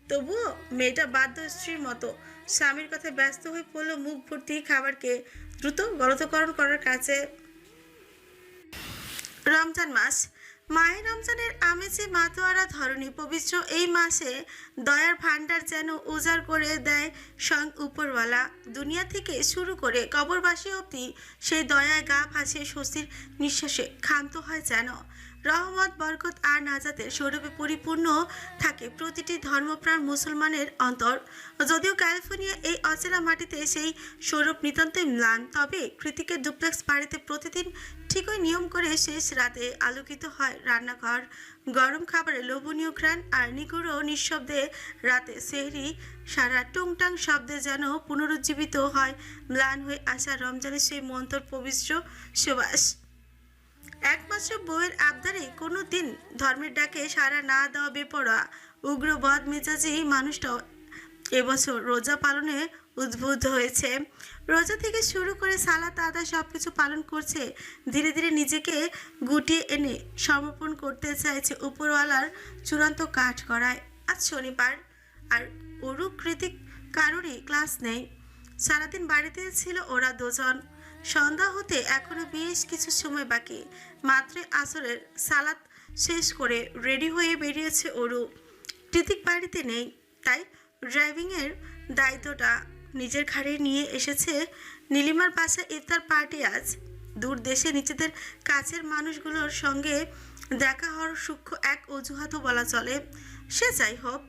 তবুও মেয়েটা বাধ্য স্ত্রীর মতো স্বামীর কথায় ব্যস্ত হয়ে পড়লো মুখ ভর্তি খাবারকে দ্রুত গলতকরণ করার কাছে। রমজান মাস, মায়ের রমজানের আমেজে মাতোয়ারা ধরনী পবিত্র এই মাসে দয়ার ভান্ডার যেন উজাড় করে দেয় স্বয়ং উপরওয়ালা। দুনিয়া থেকে শুরু করে কবরবাসী অবধি সেই দয়ায় গা ভাসিয়ে স্বস্তির নিঃশ্বাসে ক্ষান্ত হয় যেন। রহমত, বরকত আর নাজাতের সৌরভে পরিপূর্ণ থাকে প্রতিটি ধর্মপ্রাণ মুসলমানের অন্তর। যদিও ক্যালিফোর্নিয়া এই অচেনা মাটিতে সেই সৌরভ নিতান্তই ম্লান, তবে কৃতিকের ডুপ্লেক্স বাড়িতে প্রতিদিন ঠিকই নিয়ম করে শেষ রাতে আলোকিত হয় রান্নাঘর। গরম খাবারের লোভনীয় ঘ্রাণ আর নিগুড়ো নিঃশব্দে রাতে সেহরি সারা টুংটাং শব্দে যেন পুনরুজ্জীবিত হয় ম্লান হয়ে আসা রমজানের সেই মন্তর পবিত্র সুবাস। একমাত্র বউয়ের আবদারে কোনো দিন ধর্মের ডাকে সাড়া না দেওয়া বেপরোয়া উগ্র বদ মেজাজি মানুষটাও এবছর রোজা পালনে উদ্বুদ্ধ হয়েছে। রোজা থেকে শুরু করে সালাত আদা সব কিছু পালন করছে, ধীরে ধীরে নিজেকে গুটিয়ে এনে সমর্পণ করতে চাইছে উপরওয়ালার চূড়ান্ত কাঠ করায়। আজ শনিবার, আর অরু কৃতিক কারোরই ক্লাস নেই। সারাদিন বাড়িতে ছিল ওরা দুজন। সন্ধ্যা হতে এখনো বেশ কিছু সময় বাকি। মাত্রই আসরের সালাত শেষ করে রেডি হয়ে বেরিয়েছে অরু। কৃতিক বাড়িতে নেই, তাই ড্রাইভিংয়ের দায়িত্বটা নিজের ঘাড়ে নিয়ে এসেছে। নীলিমার বাসায় ইফতার পার্টি আজ। দূর দেশে নিজেদের কাছের মানুষগুলোর সঙ্গে দেখা হওয়ার সূক্ষ্ম এক অজুহাতও বলা চলে। সে যাই হোক,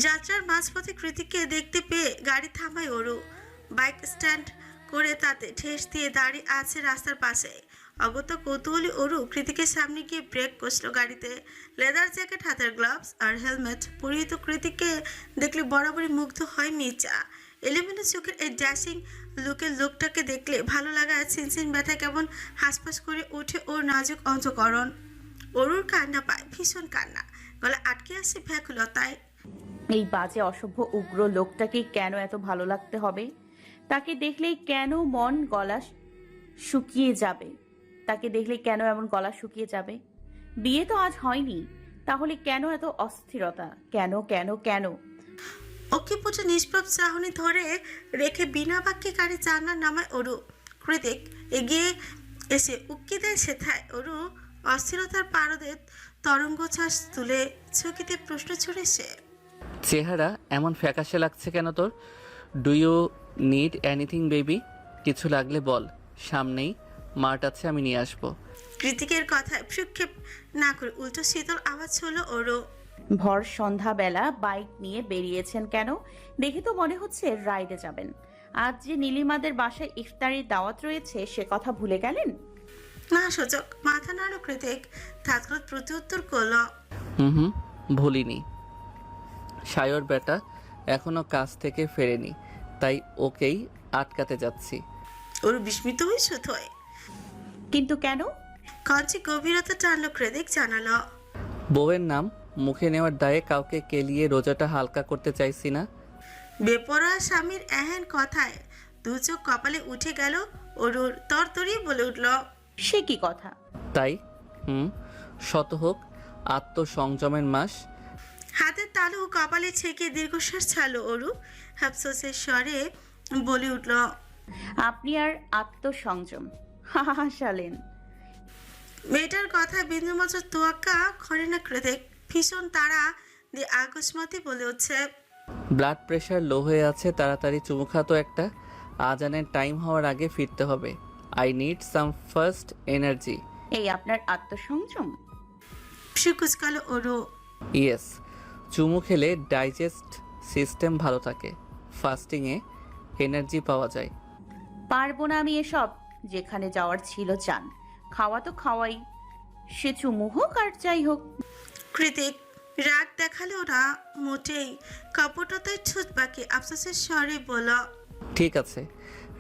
যাত্রার মাঝপথে কৃতিককে দেখতে পেয়ে গাড়ি থামায় অরু। বাইক স্ট্যান্ড করে তাতে ঠেস দিয়ে দাঁড়িয়ে আছে রাস্তার পাশে। অগত কৌতূহলী অরু কৃতিকের সামনে গিয়ে ব্রেক কষল গাড়িতে। লেদার জ্যাকেট, হাতের গ্লাভস আর হেলমেট পরিহিত কৃতিককে দেখলে বরাবরই মুগ্ধ হয় মির্জা। এলোমেলো চোখের এই ড্যাশিং লুকের লোকটাকে দেখলে ভালো লাগা চিনচিন ব্যথা কেমন হাসপাস করে ওঠে ওর নাজুক অন্তকরণ। অরুর কান্না পায়, ভীষণ কান্না, গলা আটকে আসে ব্যাকুলতায়। এই বাজে অসভ্য উগ্র লোকটাকে কেন এত ভালো লাগতে হবে? তাকে দেখলেই কেন মন গলা শুকিয়ে যাবে? তাকে দেখলে কেন এমন গলা শুকিয়ে যাবে? বিয়ে তো আজ হয়নি, তাহলে কেন এত অস্থিরতা? কেন কেন কেন? অক্ষিপুটে নিষ্প্রভ চাহনি ধরে রেখে বিনা বাক্যে গাড়ি জানলার নামায় অরু। কৃতিক এগিয়ে এসে উক্কি দেয় সেথায়। অরু অস্থিরতার পারদে তরঙ্গ ছাস তুলে চকিতে প্রশ্ন ছুড়ে সে। চেহারা এমন ফ্যাকাশে লাগছে কেন তোর? Do you need anything baby? কিছু লাগলে বল, সামনেই মার্ট আছে, আমি নিয়ে আসবো। কৃতিকের কথায় ভ্রুক্ষেপ না করে উল্টো শীতল আওয়াজ হলো ওরও। ভর সন্ধ্যাবেলা বাইক নিয়ে বেরিয়েছেন কেন? দেখে তো মনে হচ্ছে রাইডে যাবেন। আজ যে নীলিমাদের বাসায় ইফতারির দাওয়াত রয়েছে সে কথা ভুলে গেলেন? না সূচক মাথা নাড়ো কৃতিক তৎক্ষণাৎ প্রত্যুত্তর করল। হুম, ভুলিনি। সায়র বেটা এখনো কাজ থেকে ফেরেনি, তাই ওকেই আটকাতে যাচ্ছি। ওর বিস্মিত হয়ে শুধু হয়। কিন্তু কেন? কঞ্চি গভীরতা টানলো কৃতিক জানালো। বউয়ের নাম মুখে নেওয়ার দায়ে কাউকে কেলিয়ে রোজাটা হালকা করতে চাইছি না। বেপরোয়া স্বামীর এহেন কথায় দু চোখ কপালে উঠে গেল অরুর। তরতরিয়ে বলে উঠল। সে কি কথা? তাই শত হোক আত্মসংযমের মাস। হাতের তালু কপালে ছেঁকে দীর্ঘশ্বাস ছাড়লো অরু। হাফসোসের স্বরে বলে উঠল। আপনি আর আত্মসংযম হাসালেন। মেয়েটার কথায় বিন্দুমাত্র তোয়াক্কা করে না কৃতিক। ভীষণ তাড়া দিয়ে আকস্মাতই বলে উঠছে। ব্লাড প্রেশার লো হয়ে আছে, তাড়াতাড়ি চুমু খাতো একটা। আজানের টাইম হওয়ার আগে ফিরতে হবে। I need some first energy. এই আপনার আত্মসংযম? কুচকালো ওরু। ইয়েস, চুমু খেলে ডাইজেস্ট সিস্টেম ভালো থাকে, ফাস্টিংয়ে এনার্জি পাওয়া যায়। পারবো না আমি এসব। যেখানে যাওয়ার ছিল যান, খাওয়া তো খাওয়াই, সে চুমু হোক আর যাই হোক। কৃতিক রাগ দেখালো না মোটেই, কপটতায় ছুট বাকি আফসোসের স্বরে বলল। ঠিক আছে,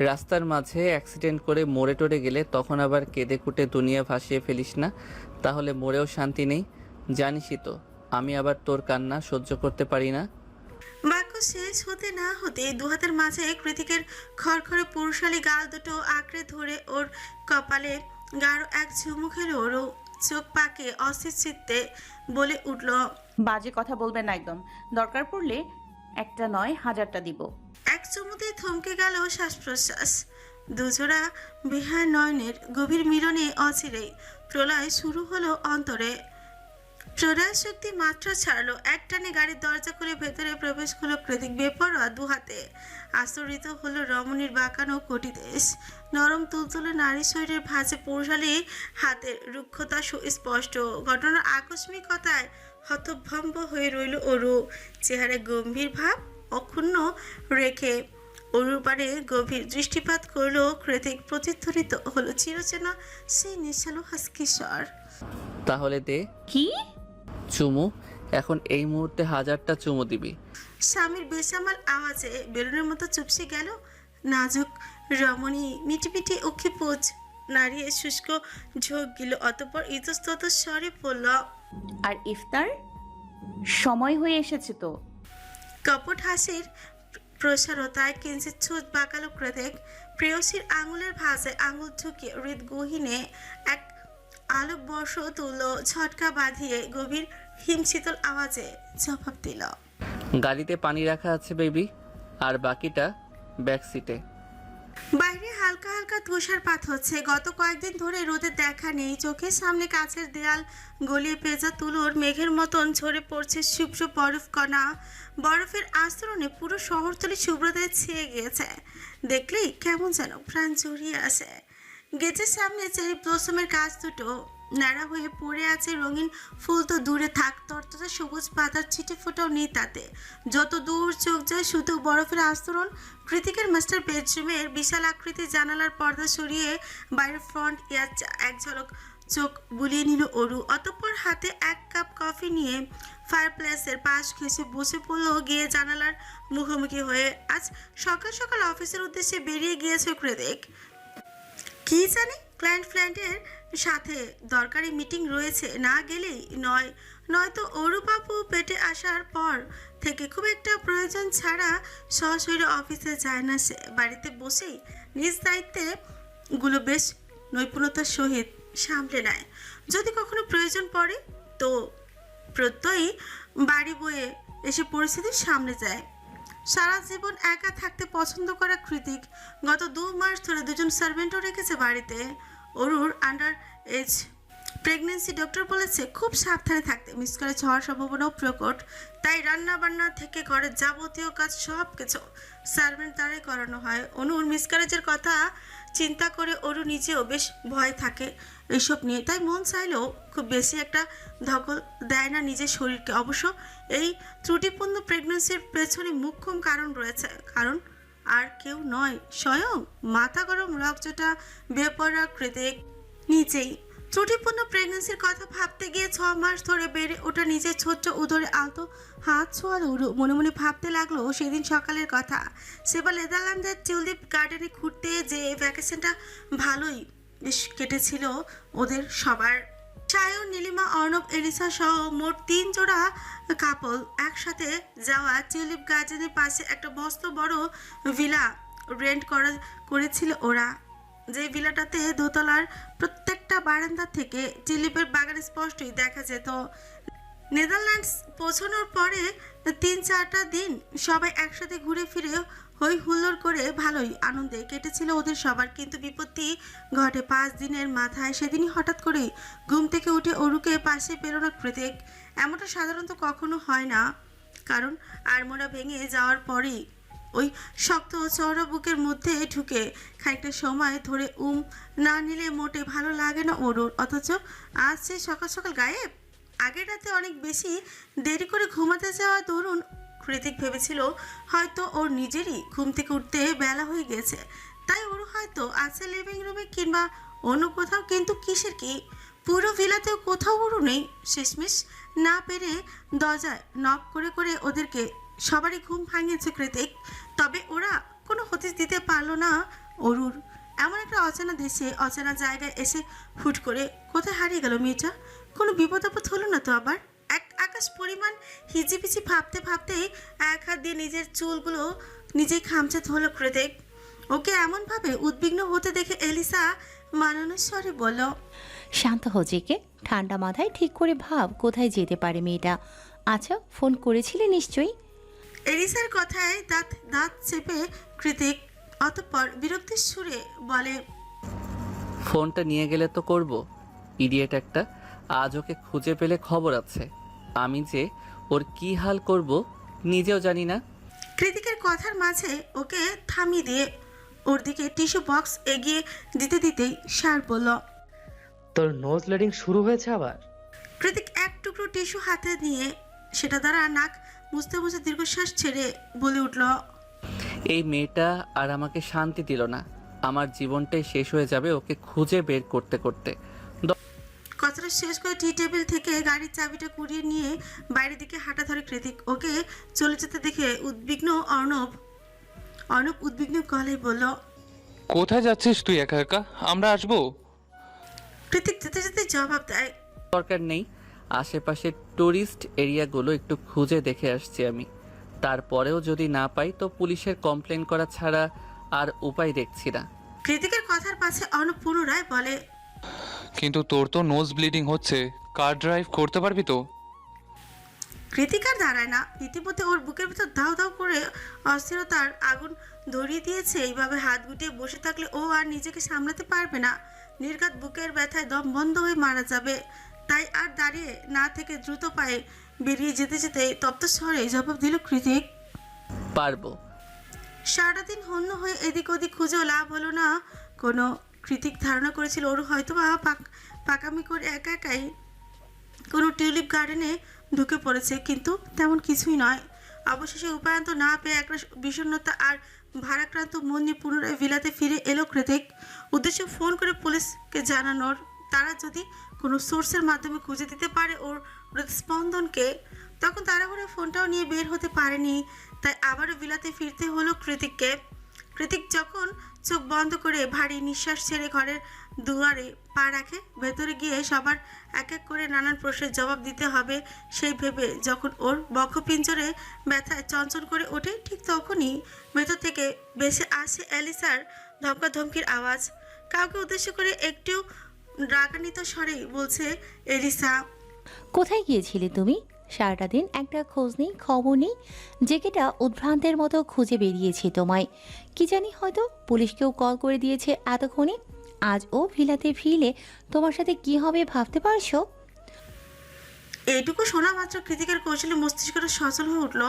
রাস্তার মাঝে অ্যাক্সিডেন্ট করে মরে টরে গেলে তখন আবার কেঁদে কুটে দুনিয়া ভাসিয়ে ফেলিস না, তাহলে মরেও শান্তি নেই। জানিসই তো আমি আবার তোর কান্না সহ্য করতে পারি না। বাক্য শেষ হতে না হতে দু হাতের মাঝে কৃতিকের খড়খড়ে পুরুষালী গাল দুটো আঁকড়ে ধরে ওর কপালে গাঢ় এক চুমু খেলো ওরও। চোখ পাকে অস্থির চিত্তে বলে উঠল। বাজে কথা বলবেন না একদম। দরকার পড়লে একটা নয় হাজারটা দিব। এক চুমুতে থমকে গেল শ্বাস প্রশ্বাস। দুজোড়া বিহার নয়নের গভীর মিলনে অচিরেই প্রলয় শুরু হলো অন্তরে। প্রলয় শক্তি মাত্রা ছাড়লো, একটানে গাড়ির দরজা খুলে ভেতরে প্রবেশ করলো কৃতিক। বেপরোয়া দু হাতে আস্তরিত হলো রমণীর বাঁকানো কোটি দেশ। নরম তুলতুলে নারী শরীরের ভাঁজে পৌঁছালে হাতের রুক্ষতা সুস্পষ্ট। ঘটনার আকস্মিকতায় হতভম্ব হয়ে রইল অরু। চেহারায় গম্ভীর ভাব অক্ষুণ্ণ রেখে অরুর পারে গভীর দৃষ্টিপাত করলো কৃতিক। প্রতিধ্বনিত হলো চিরচেনা সেই নিশালো হাসকি স্বর। তাহলে দে কি? চুমু। এখন এই মুহূর্তে 1000টা চুমু দিবি। স্বামীর বেসামাল আওয়াজে বেলুনের মতো চুপসে গেল নাজুক রমণী। মিটিমিটি অক্ষিপুজ নাড়িয়ে শুষ্ক ঝোঁক গিল, অতঃপর ইতস্তত স্বরে পড়ল, আর ইফতার সময় হয়ে এসেছে তো। কপট হাসির প্রসারতায় কিঞ্চিত ছোট বাঁকালো কৃতিক। প্রেয়সীর আঙুলের ভাঁজে আঙুল ঢুকিয়ে হৃদগহীনে এক আলোক বর্ষ তুলল, ঝটকা বাঁধিয়ে গভীর হিমশীতল আওয়াজে জবাব দিল, গাড়িতে পানি রাখা আছে বেবি, আর বাকিটা ব্যাক সিটে। বাইরে হালকা হালকা তুষারপাত হচ্ছে। গত কয়েকদিন ধরে রোদের দেখা নেই। চোখের সামনে কাছের দেয়াল গলিয়ে পেঁজা তুলোর মেঘের মতন ঝরে পড়ছে শুভ্র বরফ কণা। বরফের আস্তরণে পুরো শহরতলি শুভ্রতায় ছেয়ে গিয়েছে। দেখলেই কেমন যেন প্রাণ জড়িয়ে আসে। গেটের সামনে চেরি ব্লসমের গাছ দুটো ন্যাড়া হয়ে পড়ে আছে। রঙিন ফুল তো দূরে থাক, তরতাজা সবুজ পাতার ছিটে ফোটাও নেই তাতে। যত দূর চোখ যায় শুধু বরফের আস্তরণ। কৃতিকের মাস্টার বেডরুমের বিশাল আকৃতির জানালার পর্দা সরিয়ে বাইরের ফ্রন্ট ইয়ারটা এক ঝলক চোখ বুলিয়ে নিল অরু। অতঃপর হাতে এক কাপ কফি নিয়ে ফায়ারপ্লেসের পাশ ঘেঁষে বসে পড়ল গিয়ে জানালার মুখোমুখি হয়ে। আজ সকাল সকাল অফিসের উদ্দেশ্যে বেরিয়ে গিয়েছে কৃতিক। কি জানি ক্লায়েন্টের সাথে দরকারি মিটিং রয়েছে, না গেলেই নয়। নয়তো অরুবাবু পেটে আসার পর থেকে খুব একটা প্রয়োজন ছাড়া সরাসরি অফিসে যায় না সে। বাড়িতে বসেই নিজ দায়িত্বে গুলো বেশ নৈপুণ্যতার সহিত সামলে নেয়। যদি কখনো প্রয়োজন পড়ে তো প্রত্যয়ই বাড়ি বয়ে এসে পরিস্থিতি সামলে যায়। সারা জীবন একা থাকতে পছন্দ করা কৃতিক গত 2 মাস ধরে দুজন সার্ভেন্টও রেখেছে বাড়িতে। অরুর আন্ডার এজ প্রেগনেন্সি, ডক্টর বলেছে খুব সাবধানে থাকতে। মিসক্যারেজ হওয়ার সম্ভাবনাও প্রকট। তাই রান্না বান্না থেকে ঘরের যাবতীয় কাজ সব কিছু সার্ভেন্ট দ্বারাই করানো হয়। অনুর মিসক্যারেজের কথা চিন্তা করে অরু নিজেও বেশ ভয় থাকে এইসব নিয়ে। তাই মন চাইলেও খুব বেশি একটা ধকল দেয় না নিজের শরীরকে। অবশ্য এই ত্রুটিপূর্ণ প্রেগনেন্সির পেছনে মুখ্যম কারণ রয়েছে। কারণ আর কেউ নয়, স্বয়ং মাথা গরম রক্তটা বেপরোয়া কৃতিক নিজেই। ত্রুটিপূর্ণ প্রেগনেন্সির কথা ভাবতে গিয়ে 6 মাস ধরে বেড়ে ওটা নিজের ছোট্ট উদরে আলতো হাত ছোঁয়াল উরু। মনে মনে ভাবতে লাগলো সেদিন সকালের কথা। সেবার নেদারল্যান্ডের টিউলিপ গার্ডেনে ঘুরতে যে ভ্যাকেশনটা ভালোই বেশ কেটেছিল ওদের সবার। সায়ন, নীলিমা, অর্ণব, এলিসা সহ মোট 3 জোড়া কাপল একসাথে যাওয়া টিউলিপ গার্ডেনের পাশে একটা মস্ত বড় ভিলা রেন্ট করেছিল ওরা। যে ভিলাটাতে দোতলার প্রত্যেকটা বারান্দা থেকে টিউলিপের বাগান স্পষ্টই দেখা যেত। নেদারল্যান্ডস পৌঁছানোর পরে 3-4টা দিন সবাই একসাথে ঘুরে ফিরে হই হুল্লোড় করে ভালোই আনন্দে কেটেছিল ওদের সবার। কিন্তু বিপত্তি ঘটে 5 দিনের মাথায়। সেদিনই হঠাৎ করেই ঘুম থেকে উঠে অরুকে পাশে পেল না কৃতিক। এমনটা সাধারণত কখনো হয় না, কারণ আড়মোড়া ভেঙে যাওয়ার পরেই ওই শক্ত চওড়া বুকের মধ্যে ঢুকে খানিকটা সময় ধরে না নিলে মোটে ভালো লাগে না অরুর। অথচ আজ সে সকাল সকাল গায়েব। আগের রাতে অনেক বেশি দেরি করে ঘুমাতে যাওয়া দরুন কৃতিক ভেবেছিল হয়তো ওর নিজেরই ঘুম থেকে উঠতে বেলা হয়ে গেছে, তাই ওর হয়তো আছে লিভিং রুমে কিংবা অন্য কোথাও। কিন্তু কিসের কি, পুরো ভিলাতেও কোথাও ওরু নেই। শেষমেশ না পেরে দরজায় নক করে করে ওদেরকে সবারই ঘুম ভাঙিয়েছে কৃতিক। তবে ওরা কোনো হদিস দিতে পারলো না অরুর। এমন একটা অচেনা দেশে অচেনা জায়গায় এসে হুট করে কোথায় হারিয়ে গেল মেয়েটা। কোনো বিপদ আপদ হলো না তো আবার? এক আকাশ পরিমাণ হিজিবিজি ভাবতে ভাবতেই এক হাত দিয়ে নিজের চুলগুলো নিজেই খামচে ধরল কৃতিক। ওকে এমনভাবে উদ্বিগ্ন হতে দেখে এলিসা মানানোর স্বরে বলল, শান্ত হজিকে ঠান্ডা মাথায় ঠিক করে ভাব কোথায় যেতে পারে মেয়েটা। আচ্ছা, ফোন করেছিলে নিশ্চয়ই? এলিসার কথায় দাঁত চেপে কৃতিক অতঃপর বিরক্তির সুরে বলে, ফোনটা নিয়ে গেলে তো করব, ইডিয়েট একটা। আজ ওকে খুঁজে পেলে খবর আছে। আমি যে ওর কি হাল করব নিজেও জানি না। কৃতিকের কথার মাঝে ওকে থামিয়ে দিয়ে ওর দিকে টিস্যু বক্স এগিয়ে দিতে দিতেই সার বলল। তোর নোজ ব্লিডিং শুরু হয়েছে আবার? কৃতিক এক টুকরো টিস্যু হাতে নিয়ে সেটা দ্বারা নাক মুছতে মুছতে দীর্ঘশ্বাস ছেড়ে বলে উঠল। এই মেয়েটা আর আমাকে শান্তি দিল না। আমার জীবনটাই শেষ হয়ে যাবে ওকে খুঁজে বের করতে করতে। কথাটা শেষ করে টি টেবিল থেকে গাড়ির চাবিটা কুড়িয়ে নিয়ে বাইরের দিকে হাঁটা ধরে কৃতিক। ওকে চলে যেতে দেখে উদ্বিগ্ন অর্ণব উদ্বিগ্ন গলায় বলল, কোথায় যাচ্ছিস তুই একা একা? আমরা আসবো। কৃতিক যেতে যেতে জবাব দেয়, দরকার নেই, আশেপাশের টুরিস্ট এরিয়াগুলো একটু খুঁজে দেখে আসছি আমি। তারপরেও যদি না পাই তো পুলিশের কমপ্লেন করা ছাড়া আর উপায় দেখছি না। কৃতিকের কথার পাশে অর্ণব পুনরায় বলে, কিন্তু তোর তো নোজ ব্লিডিং হচ্ছে, কার ড্রাইভ করতে পারবি তো? কৃতিক আর দাঁড়ায় না। ইতিমধ্যে ওর বুকের ভিতর দাউ দাউ করে অস্থিরতার আগুন ধরিয়ে দিয়েছে। এইভাবে হাত গুটিয়ে বসে থাকলে ও আর নিজেকে সামলাতে পারবে না। নির্ঘাত বুকের ব্যথায় দম বন্ধ হয়ে মারা যাবে। তাই আর দাঁড়িয়ে না থেকে দ্রুত পায়ে বেরিয়ে যেতে যেতে তপ্ত স্বরে জবাব দিল কৃতিক, পারবো। সারাটা দিন হন্য হয়ে এদিক ওদিক খুঁজেও লাভ হলো না কোনো। কৃতিক ধারণা করেছিল ওর হয়তো বা পাকামি করে একা একাই কোনো টিউলিপ গার্ডেনে ঢুকে পড়েছে, কিন্তু তেমন কিছুই নয়। অবশেষে উপায়ন্ত না পেয়ে একটা বিষণ্ণতা আর ভারাক্রান্ত মন নিয়ে পুনরায় ভিলাতে ফিরে এলো কৃতিক। উদ্দেশ্য ফোন করে পুলিশকে জানানোর, তারা যদি কোনো সোর্সের মাধ্যমে খুঁজে দিতে পারে ওর হৃদস্পন্দনকে। তখন তাড়াহুড়ো ফোনটাও নিয়ে বের হতে পারেনি, তাই আবারও ভিলাতে ফিরতে হলো কৃতিককে। কৃতিক যখন চোখ বন্ধ করে ভারী নিঃশ্বাস ছেড়ে ঘরের দুয়ারে পা রাখে, ভেতরে গিয়ে সবার এক এক করে নানান প্রশ্নের জবাব দিতে হবে সেই ভেবে যখন ওর বক্ষপিঞ্জরে ব্যথায় চঞ্চল করে ওঠে, ঠিক তখনই ভেতর থেকে ভেসে আসে এলিসার ধমকাধমকির আওয়াজ। কাউকে উদ্দেশ্য করে একটু রাগান্বিত স্বরেই বলছে এলিসা, কোথায় গিয়েছিলে তুমি? সারাটা দিন একটা খোঁজ নেই, খবর নেই। জেকেটা উদ্ভ্রান্তের মতো খুঁজে বেরিয়েছি তোমায়। কি জানি হয়তো পুলিশকেও কল করে দিয়েছে এতক্ষণে। আজ ও ভিলাতে ফিরলে তোমার সাথে কি হবে ভাবতে পারছো? এইটুকু শোনা মাত্র কৃতিকের কৌশলে মস্তিষ্কটা সচল হয়ে উঠল।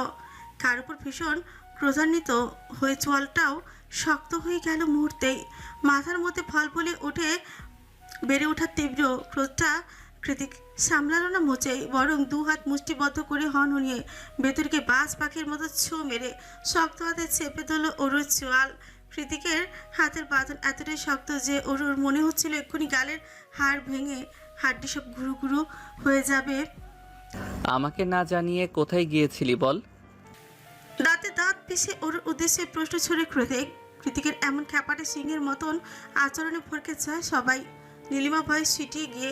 কার উপর ভীষণ ক্রোধান্বিত হয়ে চোয়ালটাও শক্ত হয়ে গেল মুহূর্তেই। মাথার মধ্যে ফল ফলে উঠে বেড়ে ওঠার তীব্র ক্রোধটা কৃতিক সামলালো না মোচেই, বরং দু হাত মুষ্টিবদ্ধ করে হনহনিয়ে ভেতরকে বাজ পাখির মতো ছো মেরে শক্ত হাতে চেপে ধরল অরুর চোয়াল। কৃতিকের হাতের বাঁধন এতটাই শক্ত যে অরুর মনে হচ্ছিল এক্ষুনি গালের হাড় ভেঙে হাড্ডি সব গুঁড়ো গুঁড়ো হয়ে যাবে। আমাকে না জানিয়ে কোথায় গিয়েছিলি বল? দাঁতে দাঁত পিষে ওর উদ্দেশ্যে প্রশ্ন ছড়ে কৃতিকের এমন খ্যাপাটে সিংহের মতন আচরণে ভরকে যায় সবাই। নীলিমা ভয়ে ছিটিয়ে গিয়ে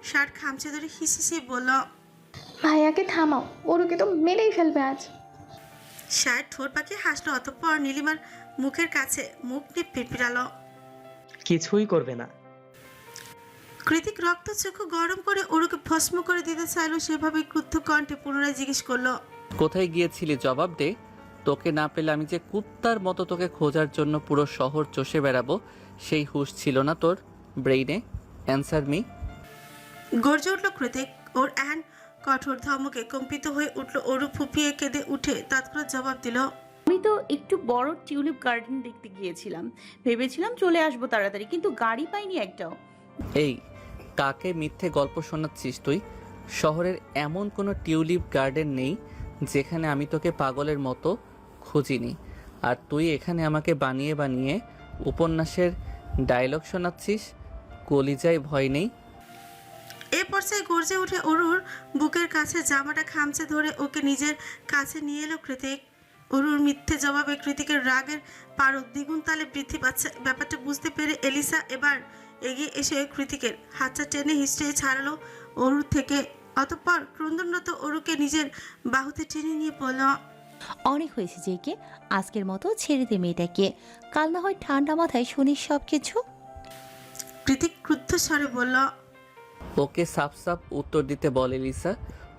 শার্ট খামচে ধরে হিসিয়ে বলল, ভাইয়াকে থামাও, ওরকে তো মেরেই ফেলবে আজ। শার্ট ঠোঁট পাকিয়ে হাসলো, অতঃপর নীলিমার মুখের কাছে মুখ নিয়ে পিড়পিড়ালো। কিছুই করবে না। কৃতিক রক্ত চক্ষু গরম করে ওরকে ভস্ম করে দিতে চাইলো, সেভাবে ক্রুদ্ধ কণ্ঠে পুনরায় জিজ্ঞেস করলো, কোথায় গিয়েছিলি জবাব দে। তোকে না পেলে আমি যে কুত্তার মতো তোকে খোঁজার জন্য পুরো শহর চষে বেড়াবো সেই হুঁশ ছিল না তোর ব্রেইনে? Answer me. গর্জে উঠল কৃতিক। ওর এহেন কঠোর ধমকে কম্পিত হয়ে উঠল অরু। ফুপিয়ে কেঁদে উঠে তৎক্ষণাৎ জবাব দিল, আমি তো একটু বড় টিউলিপ গার্ডেন দেখতে গিয়েছিলাম, ভেবেছিলাম চলে আসবো তাড়াতাড়ি, কিন্তু গাড়ি পাইনি একটাও। এই কাকে মিথ্যে গল্প শোনাচ্ছিস তুই? শহরের এমন কোনো টিউলিপ গার্ডেন নেই যেখানে আমি তোকে পাগলের মতো খুঁজিনি। আর তুই এখানে আমাকে বানিয়ে বানিয়ে উপন্যাসের ডায়লগ শোনাচ্ছিস। কলিজায় ভয় নেই? এ পর্যায়ে গর্জে উঠে অরুর বুকের কাছে জামাটা খামচে ধরে ওকে নিজের কাছে নিয়ে এলো কৃতিক। অরুর মিথ্যে জবাবে কৃতিকের রাগের পারদ দ্বিগুণ তালে বৃদ্ধি পাচ্ছে। ব্যাপারটা বুঝতে পেরে এলিসা এবার এগিয়ে এসে কৃতিকের হাতটা টেনে হিঁচড়ে ছাড়ালো অরুর থেকে। অতঃপর ক্রন্দনরত অরুকে নিজের বাহুতে টেনে নিয়ে বলল, অনেক হয়েছে জেকে, আজকের মতো ছেড়ে দে মেয়েটাকে। কাল না হয় ঠান্ডা মাথায় শুনিস সব কিছু। কৃতিক ক্রুদ্ধ স্বরে বলল, ওকে সাফ সাফ উত্তর দিতে বল এলিসা।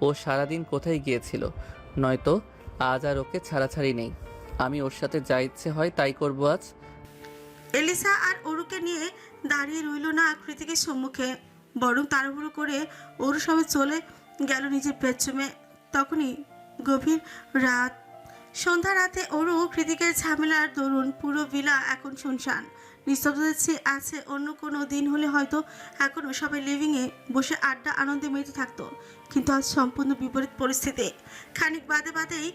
ও সারাদিন কোথায় গিয়েছিল? নয়তো আজ আর ওকে ছাড়াছাড়ি নেই। আমি ওর সাথে যা ইচ্ছে হয় তাই করবো আজ। এলিসা আর অরুকে নিয়ে দাঁড়িয়ে রইল না কৃতিকের সম্মুখে। বরং তাড়াহুড়ো করে ওর সবাই চলে গেল নিজের বেডরুমে। তখনই গভীর রাত। সন্ধ্যা রাতে ওরও কৃতিকের ঝামেলার দরুন পুরো ভিলা এখন শুনশান। নিস্তব্ধতার চেয়ে আছে। অন্য কোনো দিন হলে হয়তো এখনও সবাই লিভিংয়ে বসে আড্ডা আনন্দে মেতে থাকতো, কিন্তু আজ সম্পূর্ণ বিপরীত পরিস্থিতি। খানিক বাদেই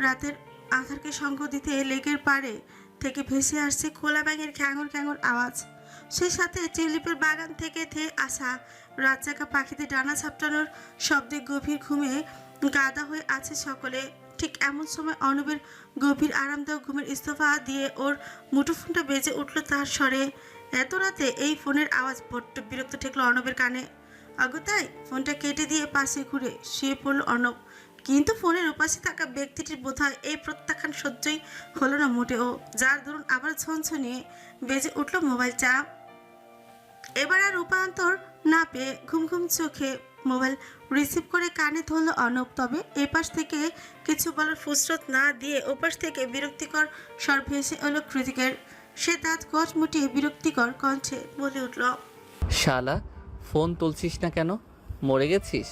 রাতের আধারকে সঙ্গ দিতে লেকের পাড়ে থেকে ভেসে আসছে খোলা ব্যাঙের ঘ্যাঙর ঘ্যাঙর আওয়াজ। সেই সাথে টিউলিপের বাগান থেকে ধেয়ে আসা রাতজাগা পাখিদের ডানা ঝাপটানোর শব্দে গভীর ঘুমে গাদা হয়ে আছে সকলে। ঠিক এমন সময় অর্ণবের গভীর আরামদায়ক ঘুমের ইস্তফা দিয়ে ওর মুঠোফোনটা বেজে উঠল তার স্বরে। এত রাতে এই ফোনের আওয়াজ বড্ড বিরক্ত ঠেকলো অর্ণবের কানে। অগতাই ফোনটা কেটে দিয়ে পাশে ঘুরে শুয়ে পড়ল অর্ণব। কিন্তু ফোনের উপাসে থাকা ব্যক্তিটির বোধহয় এই প্রত্যাখ্যান সহ্যই হলো না মোটেও, যার দরুন আবার ঝনঝনিয়ে বেজে উঠল মোবাইলটা। এবার আর রূপান্তর না পেয়ে ঘুম ঘুম চোখে মোবাইল রিসিভ করে কানে ধরল অর্ণব। তবে এপাশ থেকে কিছু বলার ফুসরত না দিয়ে ওপাশ থেকে বিরক্তিকর স্বর ভেসে এলো কৃতিকের। সে দাঁত কচমুটিয়ে বিরক্তিকর কণ্ঠে বলে উঠল, শালা, ফোন তুলছিস না কেন? মরে গেছিস?